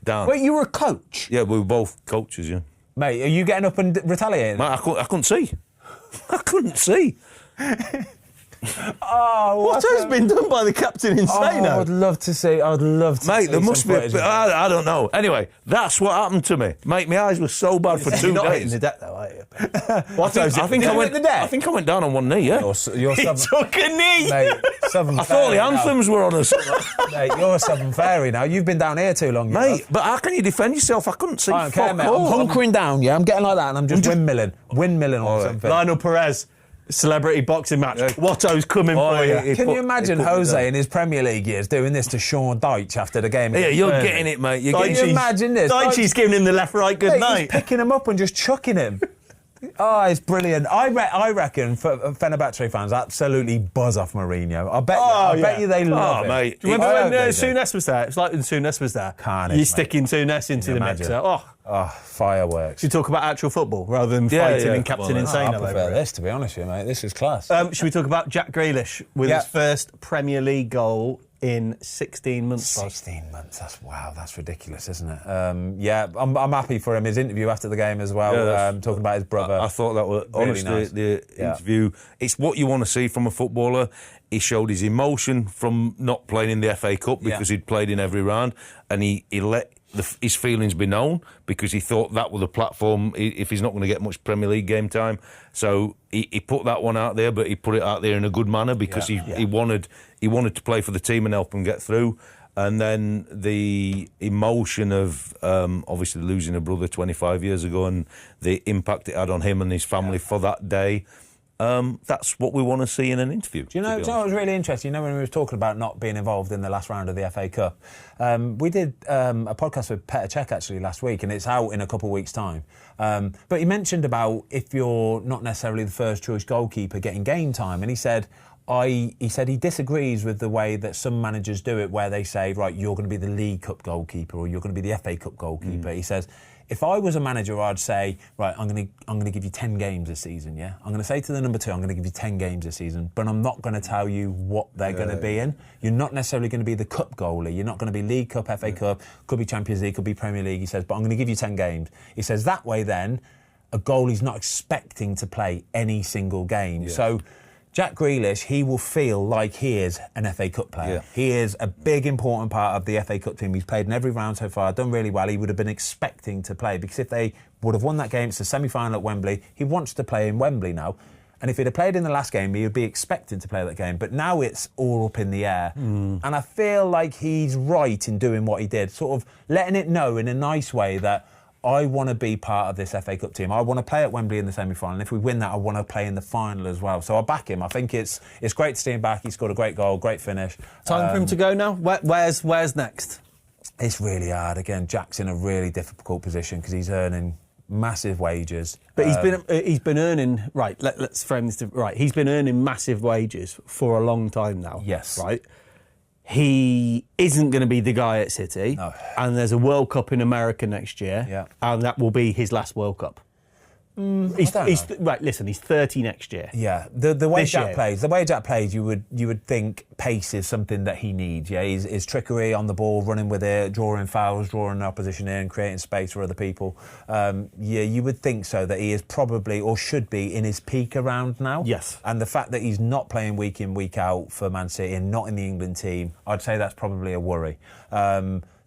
Down. Wait, you were a coach? Yeah, we were both coaches, yeah. Mate, are you getting up and retaliating? Mate, I couldn't see. I couldn't see. What has been done by the Captain Insane? I'd love to see. Mate, there must be. I don't know. Anyway, that's what happened to me. Mate, my eyes were so bad for 2 days. You're not hitting the deck, though, are you? I think I went down on one knee. Yeah. You're He took a knee. Mate, I thought the anthems were on us. Mate, you're a Southern Fairy now. You've been down here too long, mate. But how can you defend yourself? I couldn't see. I don't care, mate. I'm hunkering down. Yeah, I'm getting like that, and I'm just windmilling or something. Lionel Perez. Celebrity boxing match. Watto's coming for you. Can you imagine Jose in his Premier League years doing this to Sean Dyche after the game? Yeah, you're getting it, mate. Can you imagine this? Dyche's giving him the left-right good night. He's picking him up and just chucking him. Oh, it's brilliant. I reckon Fenerbahce fans absolutely buzz off Mourinho. I bet you they love it. Mate. Do you remember when Souness was there? It's like when Souness was there. Carnage, You're sticking Souness into the mix. Fireworks. Should we talk about actual football rather than fighting and Captain Insane? I prefer this, to be honest with you, mate. This is class. Should we talk about Jack Grealish with his first Premier League goal in 16 months? 16 months. That's ridiculous, isn't it? I'm happy for him. His interview after the game as well, talking about his brother. I thought that was really honestly nice. the interview. It's what you want to see from a footballer. He showed his emotion from not playing in the FA Cup because he'd played in every round, and he let his feelings be known because he thought that was the platform if he's not going to get much Premier League game time. So he put that one out there, but he put it out there in a good manner because he wanted to play for the team and help them get through. And then the emotion of obviously losing a brother 25 years ago and the impact it had on him and his family for that day. That's what we want to see in an interview. Do you know what was really interesting? You know, when we were talking about not being involved in the last round of the FA Cup, we did a podcast with Petr Cech actually last week, and it's out in a couple of weeks' time. But he mentioned about if you're not necessarily the first choice goalkeeper getting game time, and he said he disagrees with the way that some managers do it, where they say, right, you're going to be the League Cup goalkeeper or you're going to be the FA Cup goalkeeper. He says, if I was a manager, I'd say, right, I'm going to give you 10 games this season, yeah? I'm going to say to the number 2, I'm going to give you 10 games this season, but I'm not going to tell you what they're going to be in. You're not necessarily going to be the Cup goalie. You're not going to be League Cup, FA Cup, could be Champions League, could be Premier League, he says, but I'm going to give you 10 games. He says, that way then, a goalie's not expecting to play any single game. Yeah. So Jack Grealish, he will feel like he is an FA Cup player. Yeah. He is a big, important part of the FA Cup team. He's played in every round so far, done really well. He would have been expecting to play because if they would have won that game, it's a semi-final at Wembley. He wants to play in Wembley now. And if he'd have played in the last game, he would be expecting to play that game. But now it's all up in the air. And I feel like he's right in doing what he did, sort of letting it know in a nice way that I want to be part of this FA Cup team. I want to play at Wembley in the semi-final. And if we win that, I want to play in the final as well. So I back him. I think it's great to see him back. He scored a great goal, great finish. Time for him to go now? Where's next? It's really hard. Again, Jack's in a really difficult position because he's earning massive wages. But he's been earning, right, let's frame this, right, he's been earning massive wages for a long time now. Yes. Right? He isn't going to be the guy at City. No. And there's a World Cup in America next year. Yeah. And that will be his last World Cup. He's 30 next year. Yeah, the way Jack plays, you would think pace is something that he needs. Yeah, his trickery on the ball, running with it, drawing fouls, drawing the opposition in, creating space for other people. You would think so, that he is probably or should be in his peak around now. Yes. And the fact that he's not playing week in, week out for Man City and not in the England team, I'd say that's probably a worry.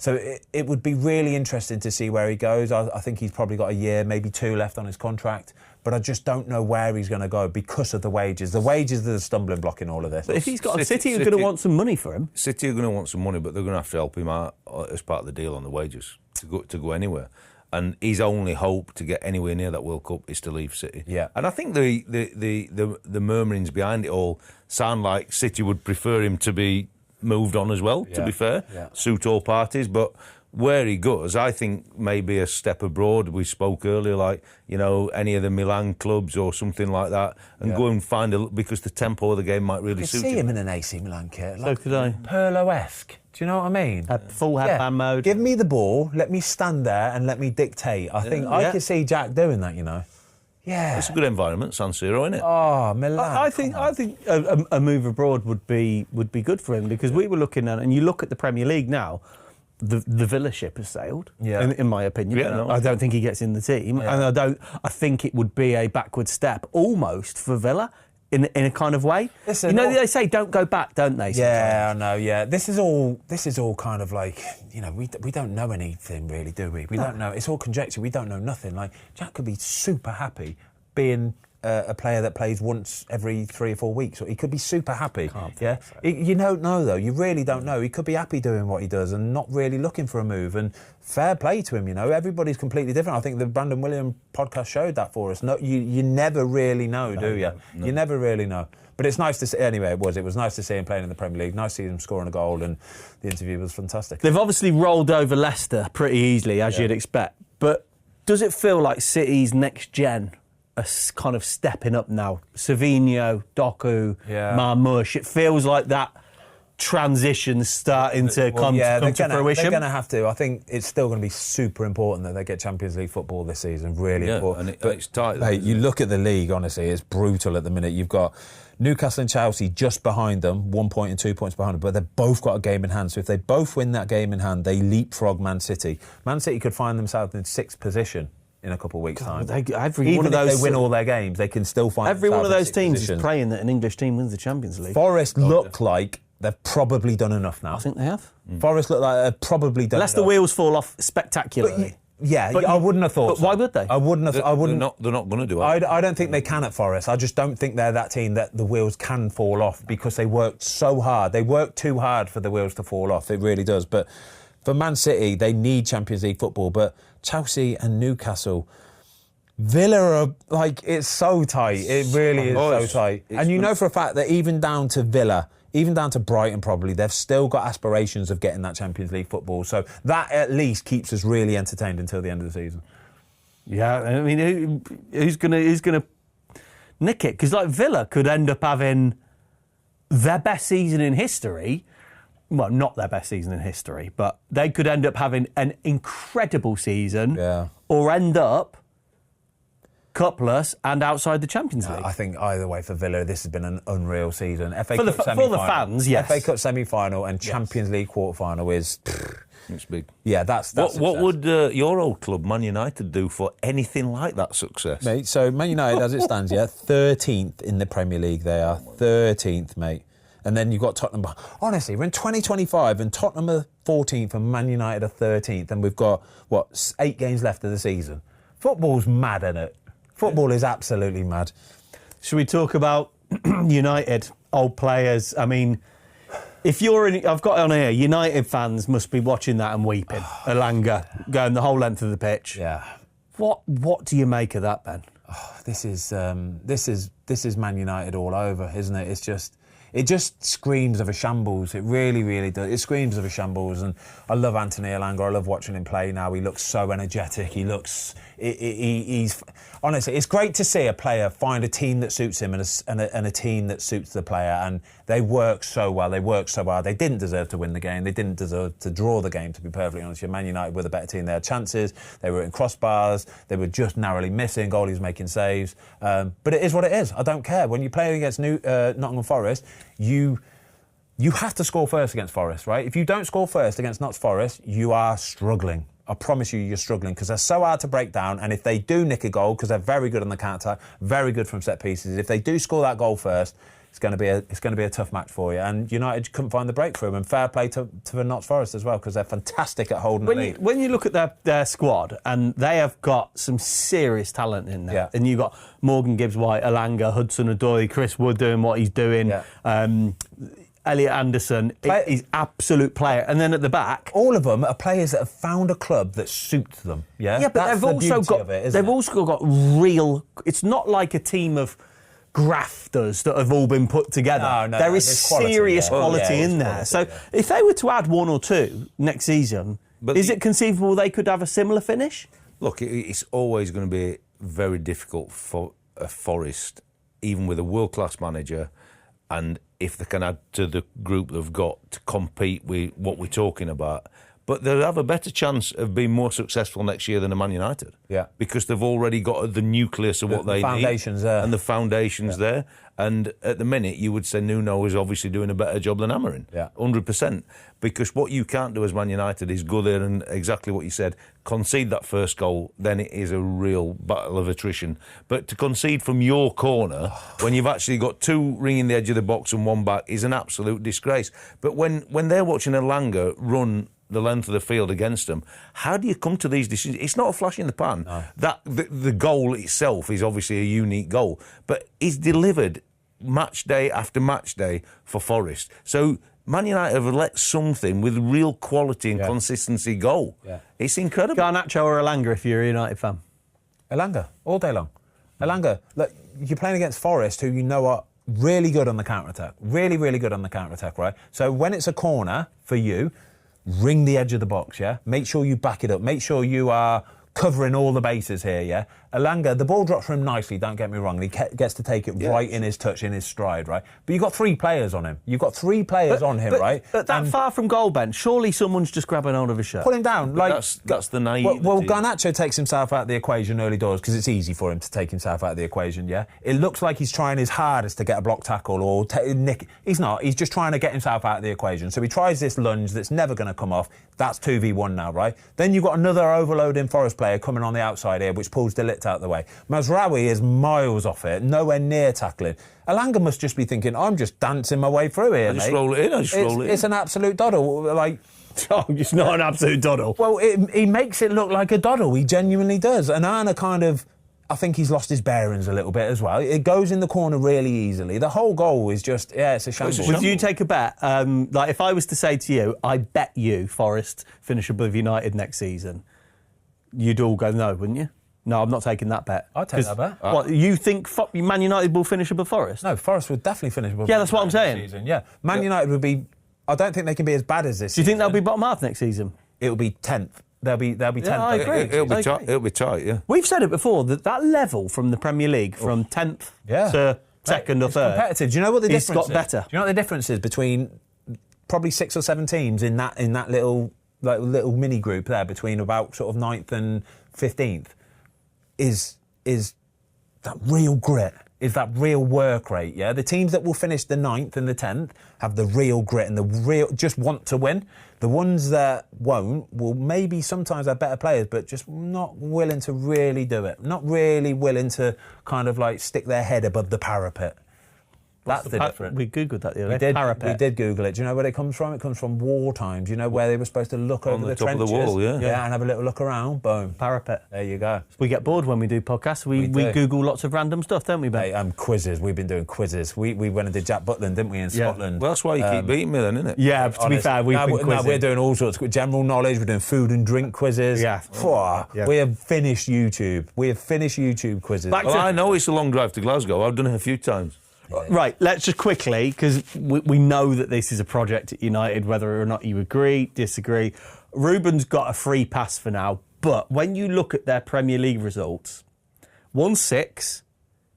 So it would be really interesting to see where he goes. I think he's probably got a year, maybe 2 left on his contract, but I just don't know where he's going to go because of the wages. The wages are the stumbling block in all of this. But if he's got City are going to want some money for him. City are going to want some money, but they're going to have to help him out as part of the deal on the wages to go anywhere. And his only hope to get anywhere near that World Cup is to leave City. Yeah. And I think the murmurings behind it all sound like City would prefer him to be moved on as well, to be fair, suit all parties, but where he goes, I think maybe a step abroad. We spoke earlier, like, you know, any of the Milan clubs or something like that, and go and find because the tempo of the game might really suit him. I see him in an AC Milan kit. So could I. Pirlo-esque. Do you know what I mean? Full headband mode. Give me the ball, let me stand there and let me dictate. I think I could see Jack doing that, you know. Yeah, it's a good environment, San Siro, isn't it? Oh, Milan! I think a move abroad would be good for him because we were looking at, and you look at the Premier League now, the Villa ship has sailed. Yeah. In my opinion, I don't think he gets in the team, and I think it would be a backward step almost for Villa. In a kind of way. Listen, they say don't go back, don't they? Sometimes? Yeah, I know, yeah. This is all kind of like, you know, we don't know anything really, do we? We don't know. It's all conjecture. We don't know nothing. Like, Jack could be super happy being a player that plays once every 3 or 4 weeks. Or he could be super happy. Yeah, you don't know though. You really don't know. He could be happy doing what he does and not really looking for a move. And fair play to him. You know, everybody's completely different. I think the Brandon Williams podcast showed that for us. No, you never really know, do you? No. You never really know. But it's nice to see. Anyway, it was nice to see him playing in the Premier League. Nice to see him scoring a goal, and the interview was fantastic. They've obviously rolled over Leicester pretty easily, as you'd expect. But does it feel like City's next gen are kind of stepping up now? Savinho, Doku, Marmoush. It feels like that transition starting to come to fruition. They're going to have to. I think it's still going to be super important that they get Champions League football this season. Really important. And it's tight. Mate, you look at the league, honestly, it's brutal at the minute. You've got Newcastle and Chelsea just behind them, 1 point and 2 points behind them, but they've both got a game in hand. So if they both win that game in hand, they leapfrog Man City. Man City could find themselves in 6th position in a couple of weeks' time. Even if they win all their games, they can still find every one of those teams position. Is praying that an English team wins the Champions League. Forest look like they've probably done enough now. I think they have. Forest look like they've probably done Unless enough. the wheels fall off spectacularly. But I wouldn't have thought. But why would they? I wouldn't have. They're not going to do it. I don't think they can at Forest. I just don't think they're that team that the wheels can fall off because they worked so hard. They worked too hard for the wheels to fall off. It really does. But for Man City, they need Champions League football. But Chelsea and Newcastle, Villa are like, it's so tight. It really is so tight. And you know for a fact that even down to Villa, even down to Brighton probably, they've still got aspirations of getting that Champions League football. So that at least keeps us really entertained until the end of the season. Yeah, I mean, who's gonna nick it? Because like Villa could end up having their best season in history. Well, not their best season in history, but they could end up having an incredible season, or end up cupless and outside the Champions League. I think either way for Villa, this has been an unreal season. For the fans, yes. FA Cup semi-final and Champions League quarter-final is... It's big. Yeah, that's what would your old club, Man United, do for anything like that success? Mate, so Man United, as it stands, 13th in the Premier League they are. 13th, mate. And then you've got Tottenham. Honestly, we're in 2025 and Tottenham are 14th and Man United are 13th and we've got, 8 games left of the season. Football's mad, isn't it? Football is absolutely mad. Should we talk about United, old players? I mean, if you're in... I've got it on here, United fans must be watching that and weeping. Elanga going the whole length of the pitch. Yeah. What do you make of that, Ben? Oh, this is Man United all over, isn't it? It just screams of a shambles. It really, really does. It screams of a shambles. And I love Anthony Elanga. I love watching him play now. He looks so energetic. He's honestly, it's great to see a player find a team that suits him and a team that suits the player. And they work so well. They work so hard. They didn't deserve to win the game. They didn't deserve to draw the game, to be perfectly honest. Man United were the better team. They had chances. They were in crossbars. They were just narrowly missing. Goalies making saves. But it is what it is. I don't care. When you're playing against Nottingham Forest, you have to score first against Forest, right? If you don't score first against Notts Forest, you are struggling. I promise you're struggling because they're so hard to break down. And if they do nick a goal, because they're very good on the counter-attack, very good from set pieces, if they do score that goal first, it's going to be a tough match for you. And United couldn't find the breakthrough. And fair play to the Notts Forest as well, because they're fantastic at holding the lead. When you look at their squad, and they have got some serious talent in there. And you've got Morgan Gibbs-White, Elanga, Hudson-Odoi, Chris Wood doing what he's doing. Elliot Anderson is absolute player. And then at the back, all of them are players that have found a club that suits them. Yeah, but they've also got real... It's not like a team of grafters that have all been put together. No, there is serious quality in there. So if they were to add 1 or 2 next season, is it conceivable they could have a similar finish? Look, it's always going to be very difficult for a Forest, even with a world-class manager, and if they can add to the group they've got to compete with what we're talking about. But they'll have a better chance of being more successful next year than a Man United. Yeah. Because they've already got the nucleus of what they need. The foundation's there. And the foundation's there. And at the minute, you would say Nuno is obviously doing a better job than Amorim. 100%. Because what you can't do as Man United is go there and exactly what you said, concede that first goal, then it is a real battle of attrition. But to concede from your corner, when you've actually got 2 ringing the edge of the box and 1 back, is an absolute disgrace. But when they're watching Elanga run the length of the field against them. How do you come to these decisions? It's not a flash in the pan. No. That the goal itself is obviously a unique goal, but he's delivered match day after match day for Forest. So Man United have let something with real quality and consistency go. Yeah. It's incredible. Garnacho or Elanga if you're a United fan? Elanga, all day long. Elanga, look, you're playing against Forest, who you know are really good on the counter-attack. Really, really good on the counter-attack, right? So when it's a corner for you, ring the edge of the box, yeah? Make sure you back it up. Make sure you are covering all the bases here, yeah? Elanga, the ball drops from him nicely, don't get me wrong. He gets to take it right in his touch, in his stride, right? But you've got 3 players on him. You've got 3 players on him, right? But that far from goal bench, surely someone's just grabbing hold of his shirt. Pull him down. Like, that's the naivety. Well, Garnacho takes himself out of the equation early doors because it's easy for him to take himself out of the equation, yeah? It looks like he's trying his hardest to get a block tackle or nick. He's not. He's just trying to get himself out of the equation. So he tries this lunge that's never going to come off. That's 2v1 now, right? Then you've got another overloading Forest player coming on the outside here, which pulls De Ligt out of the way. Mazraoui is miles off it, nowhere near tackling. Elanga must just be thinking, I'm just dancing my way through here, I just roll it in. It's an absolute doddle. Like, Oh, it's not an absolute doddle. Well, he makes it look like a doddle. He genuinely does. And Anna kind of, I think he's lost his bearings a little bit as well. It goes in the corner really easily. The whole goal is just, it's a shambles. Would you take a bet? Like, if I was to say to you, I bet you Forest finish above United next season, you'd all go no, wouldn't you? No, I'm not taking that bet. I'd take that bet. What, you think Man United will finish above Forest? No, Forest would definitely finish above. Yeah, that's what I'm saying. Season. Yeah, Man United would be. I don't think they can be as bad as this. Do you think they'll be bottom half next season? It'll be 10th. They'll be 10th. Yeah, I agree. It'll be tight. Yeah. We've said it before that level from the Premier League, from 10th to second or third, competitive. Do you know what the difference is? It's got better. Do you know what the difference is between probably 6 or 7 teams in that little mini group there between about sort of 9th and 15th? Is that real grit, is that real work rate, yeah? The teams that will finish the 9th and the 10th have the real grit and the real, just want to win. The ones that won't will maybe sometimes have better players, but just not willing to really do it. Not really willing to kind of like stick their head above the parapet. That's the difference. We Googled that the other day. We did Google it. Do you know where it comes from? It comes from wartime. Do you know where they were supposed to look over the top trenches? of the wall, Yeah, and have a little look around. Boom. Parapet. There you go. We get bored when we do podcasts. We Google lots of random stuff, don't we, Ben? Hey, quizzes. We've been doing quizzes. We went and did Jack Butland, didn't we, in Scotland? Well, that's why you keep beating me then, isn't it? Yeah, to be fair, we've been quizzing. We're doing all sorts of general knowledge. We're doing food and drink quizzes. Yeah. We have finished YouTube. We have finished YouTube quizzes. Well, I know it's a long drive to Glasgow. I've done it a few times. Right, let's just quickly, because we know that this is a project at United, whether or not you agree, disagree. Ruben's got a free pass for now, but when you look at their Premier League results, won 6,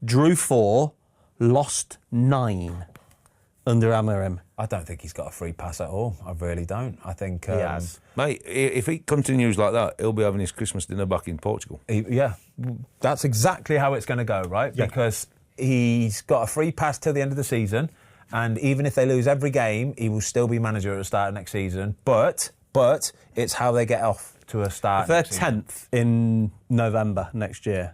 drew 4, lost 9 under Amorim. I don't think he's got a free pass at all. I really don't. I think... he has. Mate, if he continues like that, he'll be having his Christmas dinner back in Portugal. Yeah, that's exactly how it's going to go, right? Yeah. Because he's got a free pass till the end of the season, and even if they lose every game, he will still be manager at the start of next season. But it's how they get off to a start. If they're 10th in November next year.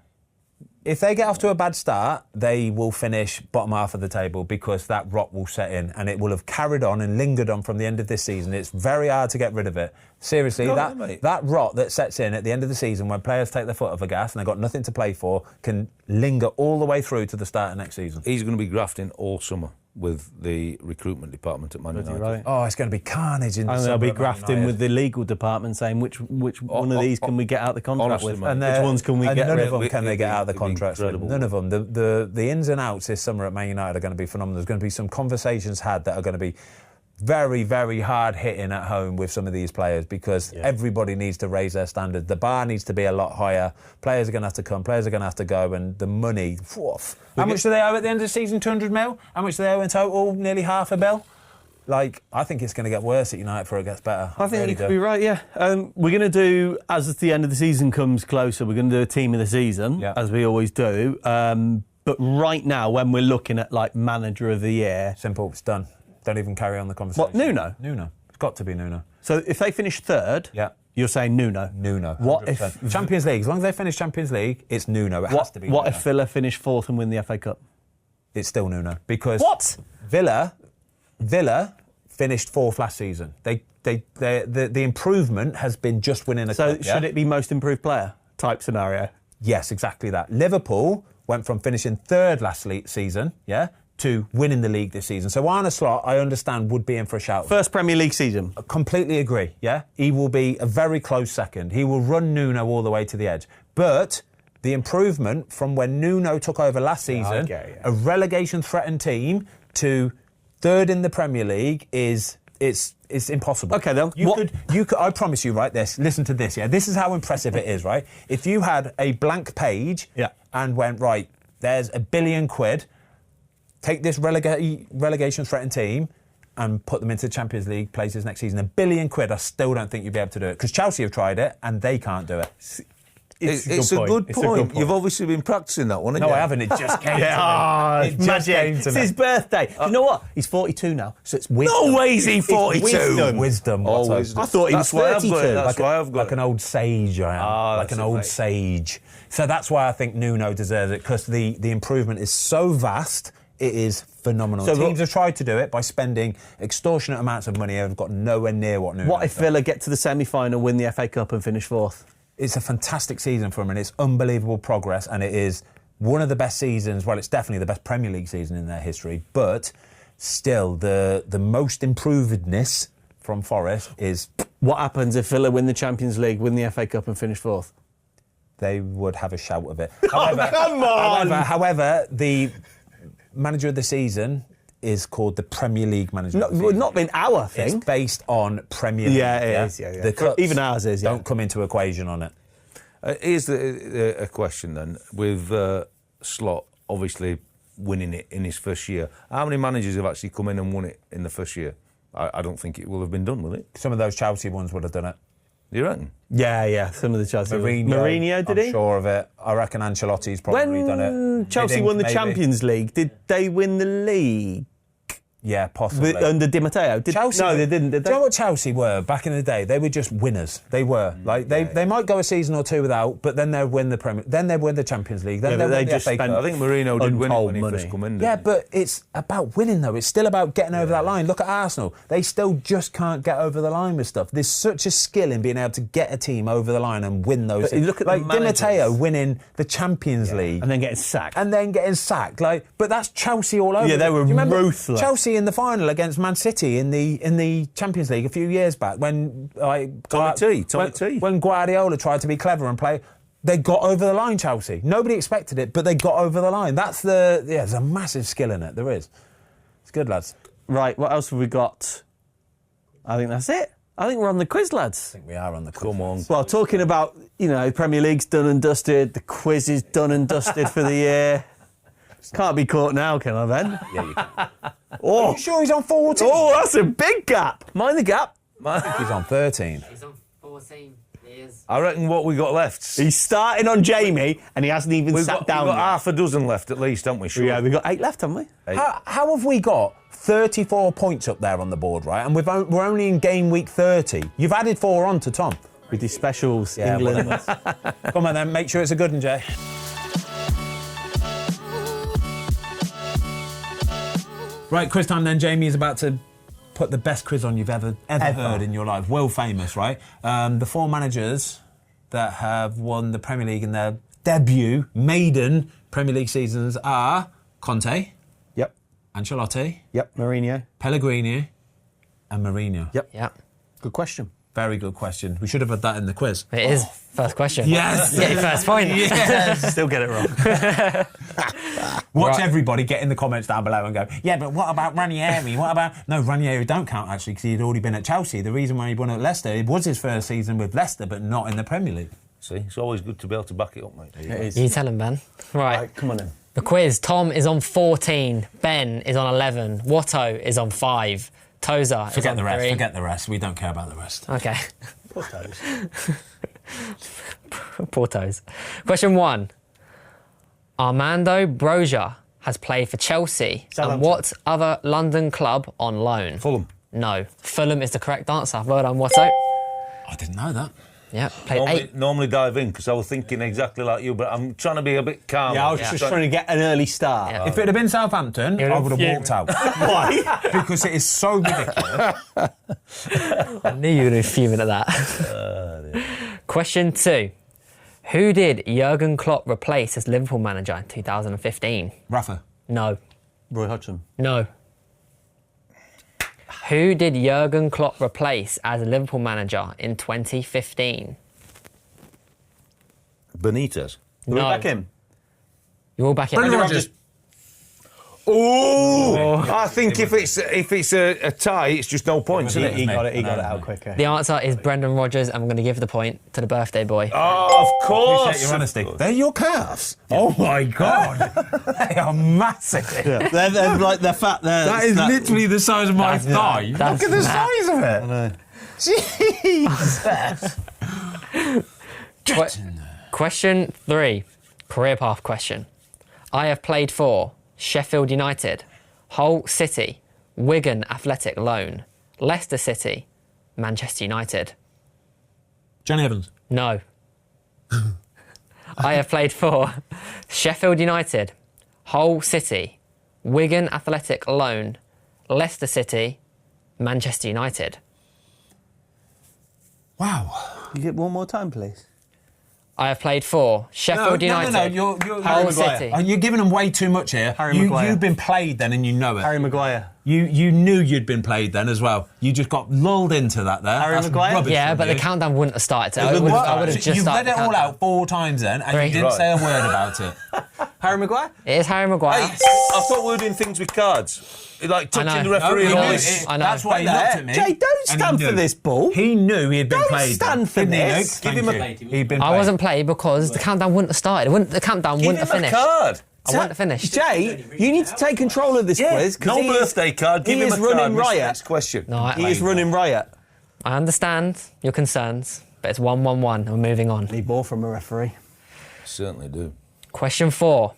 If they get off to a bad start, they will finish bottom half of the table because that rot will set in and it will have carried on and lingered on from the end of this season. It's very hard to get rid of it. Seriously, that rot that sets in at the end of the season when players take their foot off the gas and they've got nothing to play for can linger all the way through to the start of next season. He's going to be grafting all summer with the recruitment department at Man United. Right. Oh, it's going to be carnage in the summer. And they'll be grafting with the legal department saying which one of these can we get out the contract honestly, with? Mate. And which ones can we get rid of? None of them can they get out the contracts with. None of them. The ins and outs this summer at Man United are going to be phenomenal. There's going to be some conversations had that are going to be very, very hard hitting at home with some of these players because everybody needs to raise their standards. The bar needs to be a lot higher. Players are going to have to come, players are going to have to go, and the money. How much do they owe at the end of the season? 200 mil? How much do they owe in total? Nearly half a bill? Like, I think it's going to get worse at United before it gets better. I think you could be right, yeah. We're going to do, as the end of the season comes closer, we're going to do a team of the season, as we always do. But right now, when we're looking at, like, manager of the year... Simple, it's done. Don't even carry on the conversation. What, Nuno? Nuno. It's got to be Nuno. So if they finish third, you're saying Nuno? Nuno. 100%. What if... Champions League. As long as they finish Champions League, it's Nuno. It has to be What Nuno. if Villa finish fourth and win the FA Cup? It's still Nuno. Because... What? Villa finished fourth last season. They the improvement has been just winning a cup. So should it be most improved player type scenario? Yes, exactly that. Liverpool went from finishing third last season, to winning the league this season. So Arne Slot, I understand, would be in for a shout. First Premier League season. I completely agree, He will be a very close second. He will run Nuno all the way to the edge. But the improvement from when Nuno took over last season, a relegation-threatened team, to third in the Premier League it's impossible. Okay, then. You could. I promise you, right? Listen to this. This is how impressive it is, right? If you had a blank page and went, right, there's £1 billion. Take this relegation-threatened team and put them into the Champions League places next season. £1 billion. I still don't think you'd be able to do it because Chelsea have tried it and they can't do it. It's a good point. You've obviously been practicing that one, haven't you? No, I haven't. It just came to me. It just came to It's me. his birthday. You know what? He's 42 now, so it's wisdom. No way is he 42. Wisdom. Oh, wisdom. I thought he was 32. That's why I've got like an old sage, I am. Like an old sage. So that's why I think Nuno deserves it, because the improvement is so vast, it is phenomenal. So teams have tried to do it by spending extortionate amounts of money and have got nowhere near what Nuno What if Villa get to the semi-final, win the FA Cup and finish fourth? It's a fantastic season for them, and it's unbelievable progress, and it is one of the best seasons. Well, it's definitely the best Premier League season in their history, but still, the most improvedness from Forest is... What happens if Villa win the Champions League, win the FA Cup and finish fourth? They would have a shout of it. However, come on! However, the manager of the season is called the Premier League manager. Not been our thing. It's based on Premier League. Yeah, it is. Yeah. The cups even ours is. Don't come into equation on it. Here's a question then. With Slot obviously winning it in his first year, how many managers have actually come in and won it in the first year? I don't think it will have been done, will it? Some of those Chelsea ones would have done it. You reckon? Yeah. Some of the Chelsea. Mourinho did he? I'm sure of it. I reckon Ancelotti's probably done it. When Chelsea won the Champions League, did they win the league? Yeah, possibly. Under Di Matteo? Chelsea, no, they didn't, did they? Do you know what Chelsea were back in the day? They were just winners. They were. They might go a season or two without, but then they'd win the Premier... Then they'd win the Champions League. Then they'd win the FA Cup. I think Mourinho did win it when he first come in. Yeah, but it's about winning, though. It's still about getting over that line. Look at Arsenal. They still just can't get over the line with stuff. There's such a skill in being able to get a team over the line and win those things. Look at Di Matteo winning the Champions League. And then getting sacked. But that's Chelsea all over. Yeah, they were ruthless. Chelsea in the final against Man City in the Champions League a few years back when when Guardiola tried to be clever and play, they got over the line. Chelsea, nobody expected it, but they got over the line. There's a massive skill in it. There is. It's good, lads. Right, what else have we got? I think that's it. I think we're on the quiz, lads. I think we are on the quiz. Come on. Well, talking about, Premier League's done and dusted, the quiz is done and dusted for the year. Can't be caught now, can I, Ben? Yeah, you can. Oh, Are you sure he's on 14? Oh, that's a big gap. Mind the gap. I think he's on 13. He's on 14. He is. I reckon what we got left. He's starting on Jamie, and he hasn't even sat down We've got yet. half a dozen left at least, haven't we? Sure. Yeah, we've got 8 left, haven't we? How have we got 34 points up there on the board, right? And we're only in game week 30. You've added 4 on to Tom. With his specials, England. Come on then, make sure it's a good one, Jay. Right, quiz time then. Jamie is about to put the best quiz on you've ever heard in your life. World famous, right? The 4 managers that have won the Premier League in their debut, maiden Premier League seasons are Conte. Yep. Ancelotti. Yep. Mourinho. Pellegrini. And Mourinho. Yep. Yeah. Good question. Very good question. We should have had that in the quiz. It is. First question. Yes. Get your first point. Yes. Still get it wrong. Watch everybody get in the comments down below and go, yeah, but what about Ranieri? What about... No, Ranieri don't count, actually, because he'd already been at Chelsea. The reason why he won at Leicester, it was his first season with Leicester, but not in the Premier League. See, it's always good to be able to back it up, mate. It is. You tell him, Ben. Right. Come on then. The quiz. Tom is on 14. Ben is on 11. Watto is on 5. Tozer is Forget on the rest. 3. Forget the rest. We don't care about the rest. Okay. Poor toes. Poor toes. Question 1. Armando Broja has played for Chelsea and what other London club on loan? Fulham. No. Fulham is the correct answer. Well done, Watto. I didn't know that. Yeah, played normally dive in because I was thinking exactly like you, but I'm trying to be a bit calm. Yeah, I was just trying to get an early start. Yeah. If it had been Southampton, I would have walked out. Why? Because it is so ridiculous. I knew you were going to be fuming at that. Question 2. Who did Jurgen Klopp replace as Liverpool manager in 2015? Rafa. No. Roy Hodgson. No. Who did Jurgen Klopp replace as Liverpool manager in 2015? Benitez. We're No. back in. You're all back in. Brendan Rodgers. Oh, I think if it's a tie, it's just no points, isn't He it? got it out quicker. The answer is Brendan Rodgers, and I'm going to give the point to the birthday boy. Oh, of course. Appreciate your honesty. They're your calves. Oh my God. They are massive. Yeah. They're like they're fat. That is literally the size of my thigh. Look That's at the mad. size of it. I know. Jesus. Question 3, career path question. I have played for Sheffield United, Hull City, Wigan Athletic Loan, Leicester City, Manchester United. Johnny Evans. No. I have played for Sheffield United, Hull City, Wigan Athletic Loan, Leicester City, Manchester United. Wow. You get one more time, please. I have played for Sheffield United, You're Hull Maguire. City. you're giving them way too much here. Maguire. You've been played then and you know it. Harry Maguire. You knew you'd been played then as well. You just got lulled into that there. Harry That's Maguire? rubbish Yeah, from but the you. countdown wouldn't have started. So I It would wouldn't have start. just You've started read the it all countdown. out 4 times then, and 3. you didn't say a word about it. Harry Maguire? It is Harry Maguire. I thought we were doing things with cards. Like I know. touching the referee and No, all he this. knew. I know. That's why he Wait looked there. at me. Jay, don't and he stand for knew. this ball. He knew he had been Don't played. stand for Didn't he, this. Luke? Give him Thank you. He'd been I played. wasn't played because the countdown wouldn't have started. The countdown Give wouldn't him have a finished. card. I wouldn't have finished. Jay, you need to take control of this quiz. 'Cause No he is- birthday card. Give he him is a card. running Miss riot. Next question. No, He is running riot. I understand your concerns, but it's 1-1-1 and we're moving on. Need more from a referee. Certainly do. Question 4.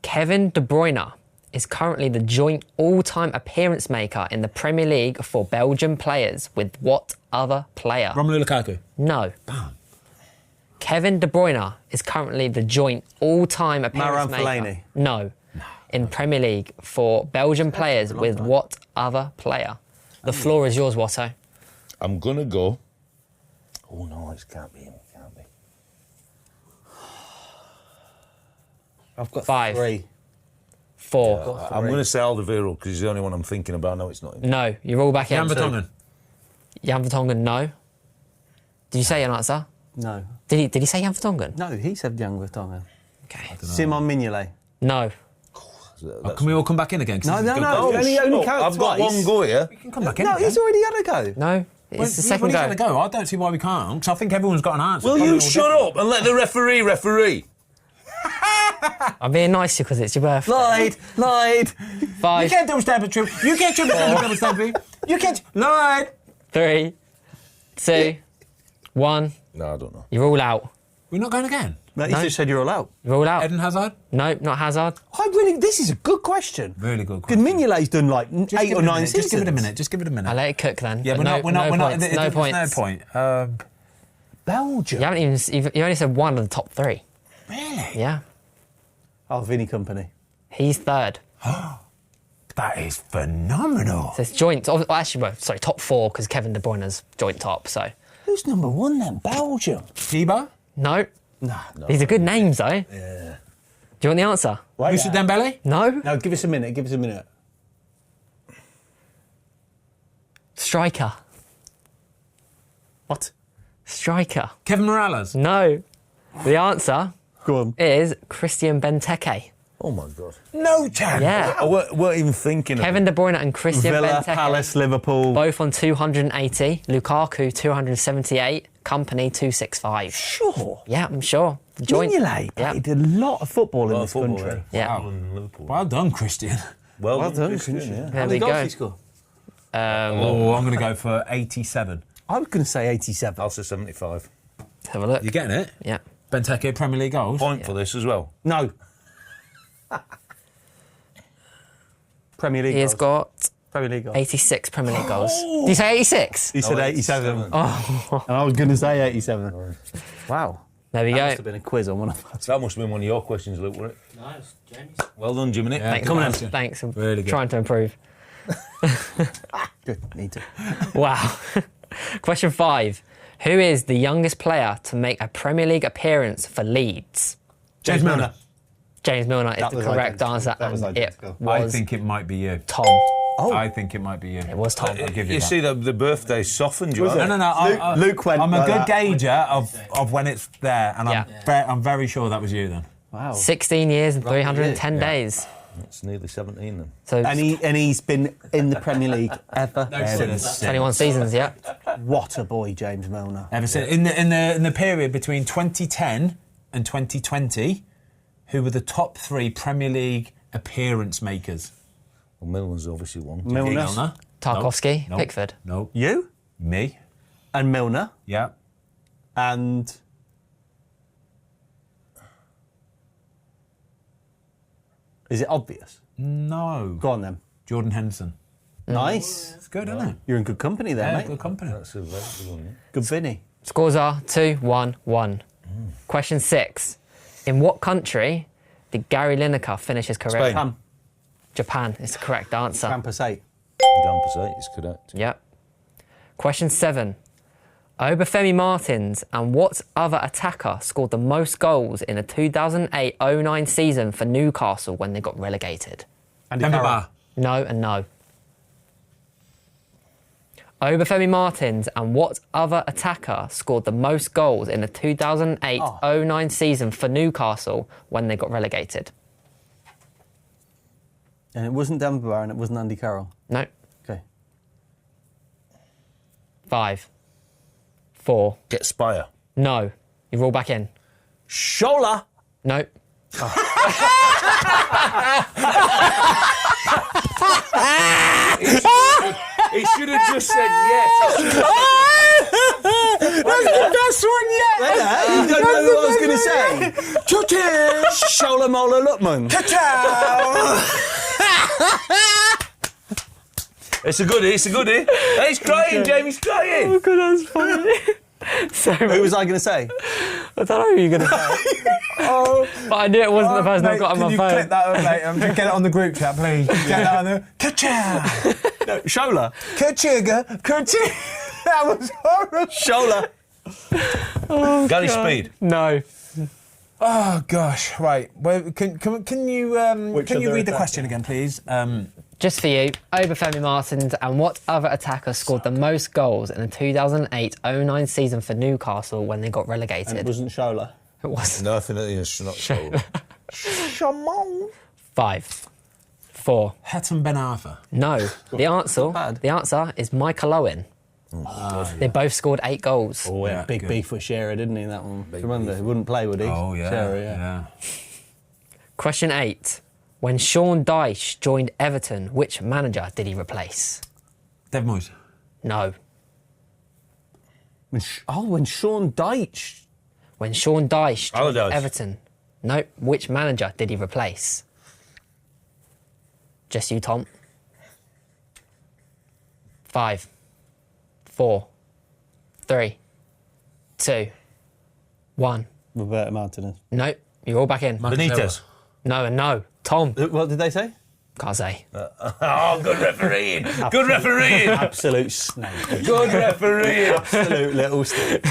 Kevin De Bruyne is currently the joint all-time appearance maker in the Premier League for Belgian players with what other player? Romelu Lukaku. No. Kevin De Bruyne is currently the joint all-time appearance Marouane maker. Fellaini. No. In Premier League for Belgian players with what other player? The floor is yours, Watto. I'm going to go. Oh, no, it can't be him. It can't be. I've got 5. 3. 4. I'm going to say Alderweireld because he's the only one I'm thinking about. No, it's not him. No. You're all back in. Jan Vertonghen. Jan Vertonghen, no. Did you say an answer? No. Did he say Jan Vertonghen? No, he said Young Vertonghen. Okay. Simon Mignolet. No. Can we all come back in again? 'Cause No, this is no, good. no. Oh, only stop. counts I've got twice. one go here. You can come back in No, again. he's already had a go. No. Well, It's the second you've go. already had a go. I don't see why we can't, because I think everyone's got an answer. Will Probably you all shut different. up and let the referee? I'm being nice because it's your birthday. Lied. 5, You can't double stamp it, truth. You can't double stamp it. You can't. Lied. 3, 2, 1. No, I don't know. You're all out. We're not going again. Mate, you just said you're all out. You're all out. Eden Hazard. No, not Hazard. This is a good question. Really good. Because Mignolet's done like Just 8 give or it a 9 minute, seasons. Just give it a minute. Just give it a minute. I'll let it cook then. Yeah, But we're not. points. There's No points. No point. Belgium. You haven't even. You only said one of the top 3. Really? Yeah. Oh, Vinny Company. He's 3rd. That is phenomenal. So it's joint. Actually, well, sorry, top 4 because Kevin De Bruyne's joint top. So Who's number 1 then? Belgium. Thibaut. no. No. These are good names though. Yeah. Do you want the answer? Moussa Dembele. No. No, give us a minute. Give us a minute. Striker. What? Striker. Kevin Morales. No. The answer Go on. is Christian Benteke. Oh, my God. No chance. Yeah. I weren't even thinking of Kevin De Bruyne and Christian Villa, Benteke. Palace, Liverpool. Both on 280. Lukaku 278. Company 265. Sure. Yeah, I'm sure. The joint. Mignolet Yeah. played a lot of football in Well, this football, country. Yeah. Wow. Liverpool. Well done, Christian. Well done, Christian, Christian. yeah. There How we many goals go. did he score? Oh, I'm going to go for 87. I was going to say 87. I'll say 75. Let's have a look. You're getting it? Yeah. Benteke Premier League goals. Point for this as well. No. Premier League He has goals. got Premier League goals. 86 Premier League goals. Did you say 86? He said 87. Oh. And I was going to say 87. Wow. There we That go. must have been a quiz on one of us. That must have been one of your questions, Luke, wasn't it? No, it's James. Well done, Jimmy. Yeah, Thanks. good Thanks. Thanks. I'm Really good. trying to improve. Good, need to. Wow. Question 5. Who is the youngest player to make a Premier League appearance for Leeds? James Milner. James Milner is That the was correct identical. answer, That was and it identical. I was think it might be you. Tom. Oh. I think it might be you. It was Tom. I'll give you You that. see, the birthday softened you. Was haven't it? No. Luke went I'm a like good that. gauger of when it's there, and I'm very sure that was you then. Wow. 16 years and 310 days. It's nearly 17 then. So And he's been in the Premier League ever since. 21 seasons, yeah. What a boy, James Milner. Ever since in the period between 2010 and 2020, who were the top 3 Premier League appearance makers? Well, Milner's obviously one. Milner. Tarkowski, No. Pickford. No. You Me. and Milner Yeah. and is it obvious? No. Go on then. Jordan Henderson. Nice. It's good, isn't it? You're in good company there, Yeah, mate. good company. That's a very good one. Good Vinny. Scores are 2-1-1. Question 6. In what country did Gary Lineker finish his career? Spain. Pam. Japan is the correct answer. Campus 8. Campus 8 is correct. Yep. Question 7. Obafemi Martins and what other attacker scored the most goals in the 2008-09 season for Newcastle when they got relegated? Andy Demba Carroll. Ba. No and no. Obafemi Martins and what other attacker scored the most goals in the 2008-09 season for Newcastle when they got relegated? And it wasn't Demba Ba and it wasn't Andy Carroll. No. Okay. 5, 4. Get Spire. No. You're all back in. Shola. No. He should have just said yes. That's the best one yet! You don't know who I was going to say. Shola Mola Lutman. It's a goodie, it's a goodie. Hey, he's crying, Jamie's crying. God, that's funny. So, Who was I going to say? I don't know who you're going to say. But I knew it wasn't the person I've got on my phone. Click that up, mate? Get it on the group chat, please. Get that on the... Ka-chow! Shola. Ka-chigga! Ka-chigga! That was horrible. Shola. Gary Speed. No. Oh, gosh. Right. Well, can you other read the question again, please? Just for you, Obafemi Martins and what other attacker scored the most goals in the 2008-09 season for Newcastle when they got relegated? And it wasn't Shola. It was Nothing that is not sure. 5, 4. Heton Ben Arfa. No. The bad. answer is Michael Owen. They both scored 8 goals. Oh, yeah. Big beef with Shearer, didn't he, that one? Remember, he wouldn't play, would he? Oh, yeah. Shearer, yeah. Question 8. When Sean Dyche joined Everton, which manager did he replace? Dev Moyes. No. When Sean Dyche. When Sean Dyche joined Allardyce. Everton. No. Which manager did he replace? Just you, Tom. 5, 4, 3, 2, 1. Roberto Martinez. No. You're all back in. Benitez. No and no. Tom. What did they say? Can't say. Oh, good refereeing. Good refereeing. Absolute snake. Good refereeing. Absolute little snake.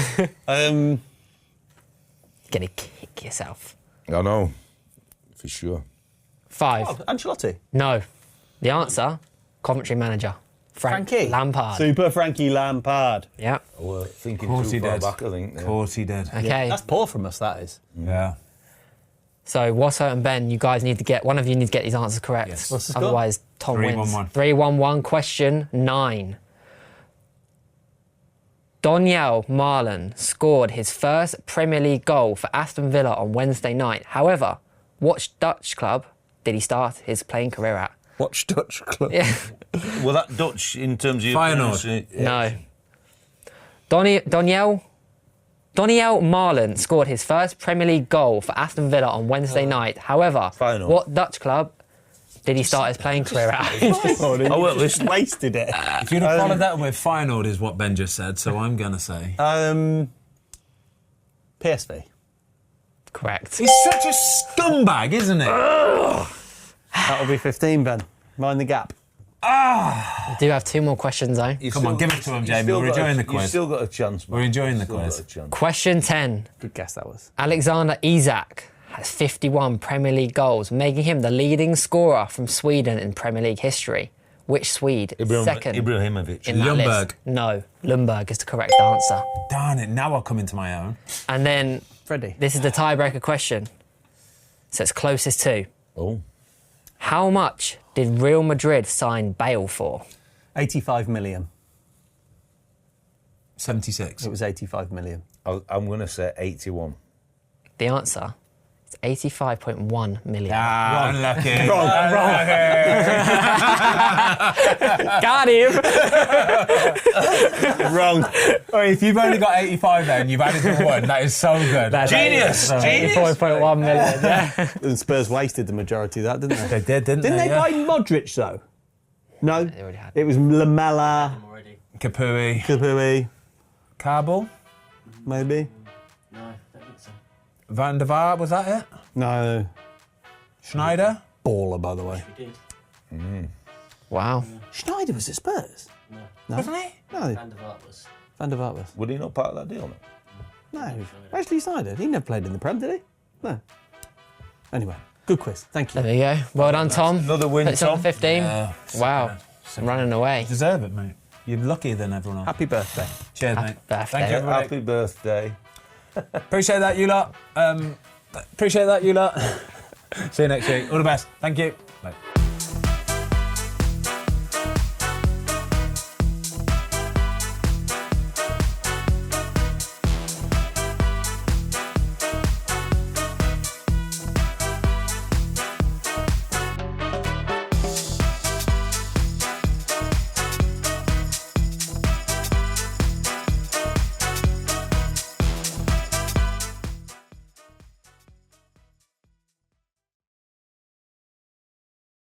You're going to kick yourself. I know. For sure. 5. Ancelotti. No. The answer, Coventry manager. Frankie Lampard. Super Frankie Lampard. Yeah. We're thinking Of course too he far did. back, I think. Of course he did. Okay. That's poor from us, that is. Yeah. So Watto and Ben, you guys need to get, one of you need to get these answers correct. Yes. What's the score? Otherwise, Tom 3-1-1. wins. 3-1-1. Question 9. Daniel Marlon scored his first Premier League goal for Aston Villa on Wednesday night. However, what Dutch club did he start his playing career at? Watch Dutch club. Yeah. Well, that Dutch in terms of... Feyenoord. No. Daniel Marlon scored his first Premier League goal for Aston Villa on Wednesday night. However, Feyenoord. what Dutch club Did he start his playing career out? Oh, well, listen. Wasted it. If you'd have followed that with final, is what Ben just said, so I'm going to say. PSV. Correct. He's such a scumbag, isn't he? That'll be 15, Ben. Mind the gap. We do have 2 more questions, though. Come on, give it to him, Jamie. We're enjoying the quiz. You've still got a chance, man. We're enjoying the quiz. Question 10. Good guess that was. Alexander Isak has 51 Premier League goals, making him the leading scorer from Sweden in Premier League history. Which Swede is second Ibrahimovic. in that Ljungberg. list? No, Lundberg is the correct answer. Darn it, now I'll come into my own. And then, Freddie. this is the tiebreaker question. So it's closest to. Oh. How much did Real Madrid sign Bale for? 85 million. 76. It was 85 million. I'm going to say 81. The answer is 85.1 million. Ah, unlucky. Got him! Wrong. Oh, if you've only got 85 then, you've added the 1. That is so good. Genius! 84.1 million, yeah. And Spurs wasted the majority of that, didn't they? They did, didn't Didn't they yeah. buy Modric, though? No? They already had It was Lamella, Kapui. Kapui, Kabul? maybe? Van der Vaart, was that it? No. Schneider? Baller, by the way. Wow. Schneider was at Spurs? No. Wasn't he? No. Van der Vaart was. Would he not part of that deal? No. Actually, Schneider. He never played in the Prem, did he? No. Anyway, good quiz. Thank you. There we go. Well done, Tom. Another win, Puts you on Tom. 15. Yeah. Wow. I'm running away. Deserve it, mate. You're luckier than everyone else. Happy birthday. Cheers, Happy mate. birthday. Thank you, everybody. Happy birthday. Appreciate that, you lot. Appreciate that, you lot. See you next week. All the best. Thank you. Bye.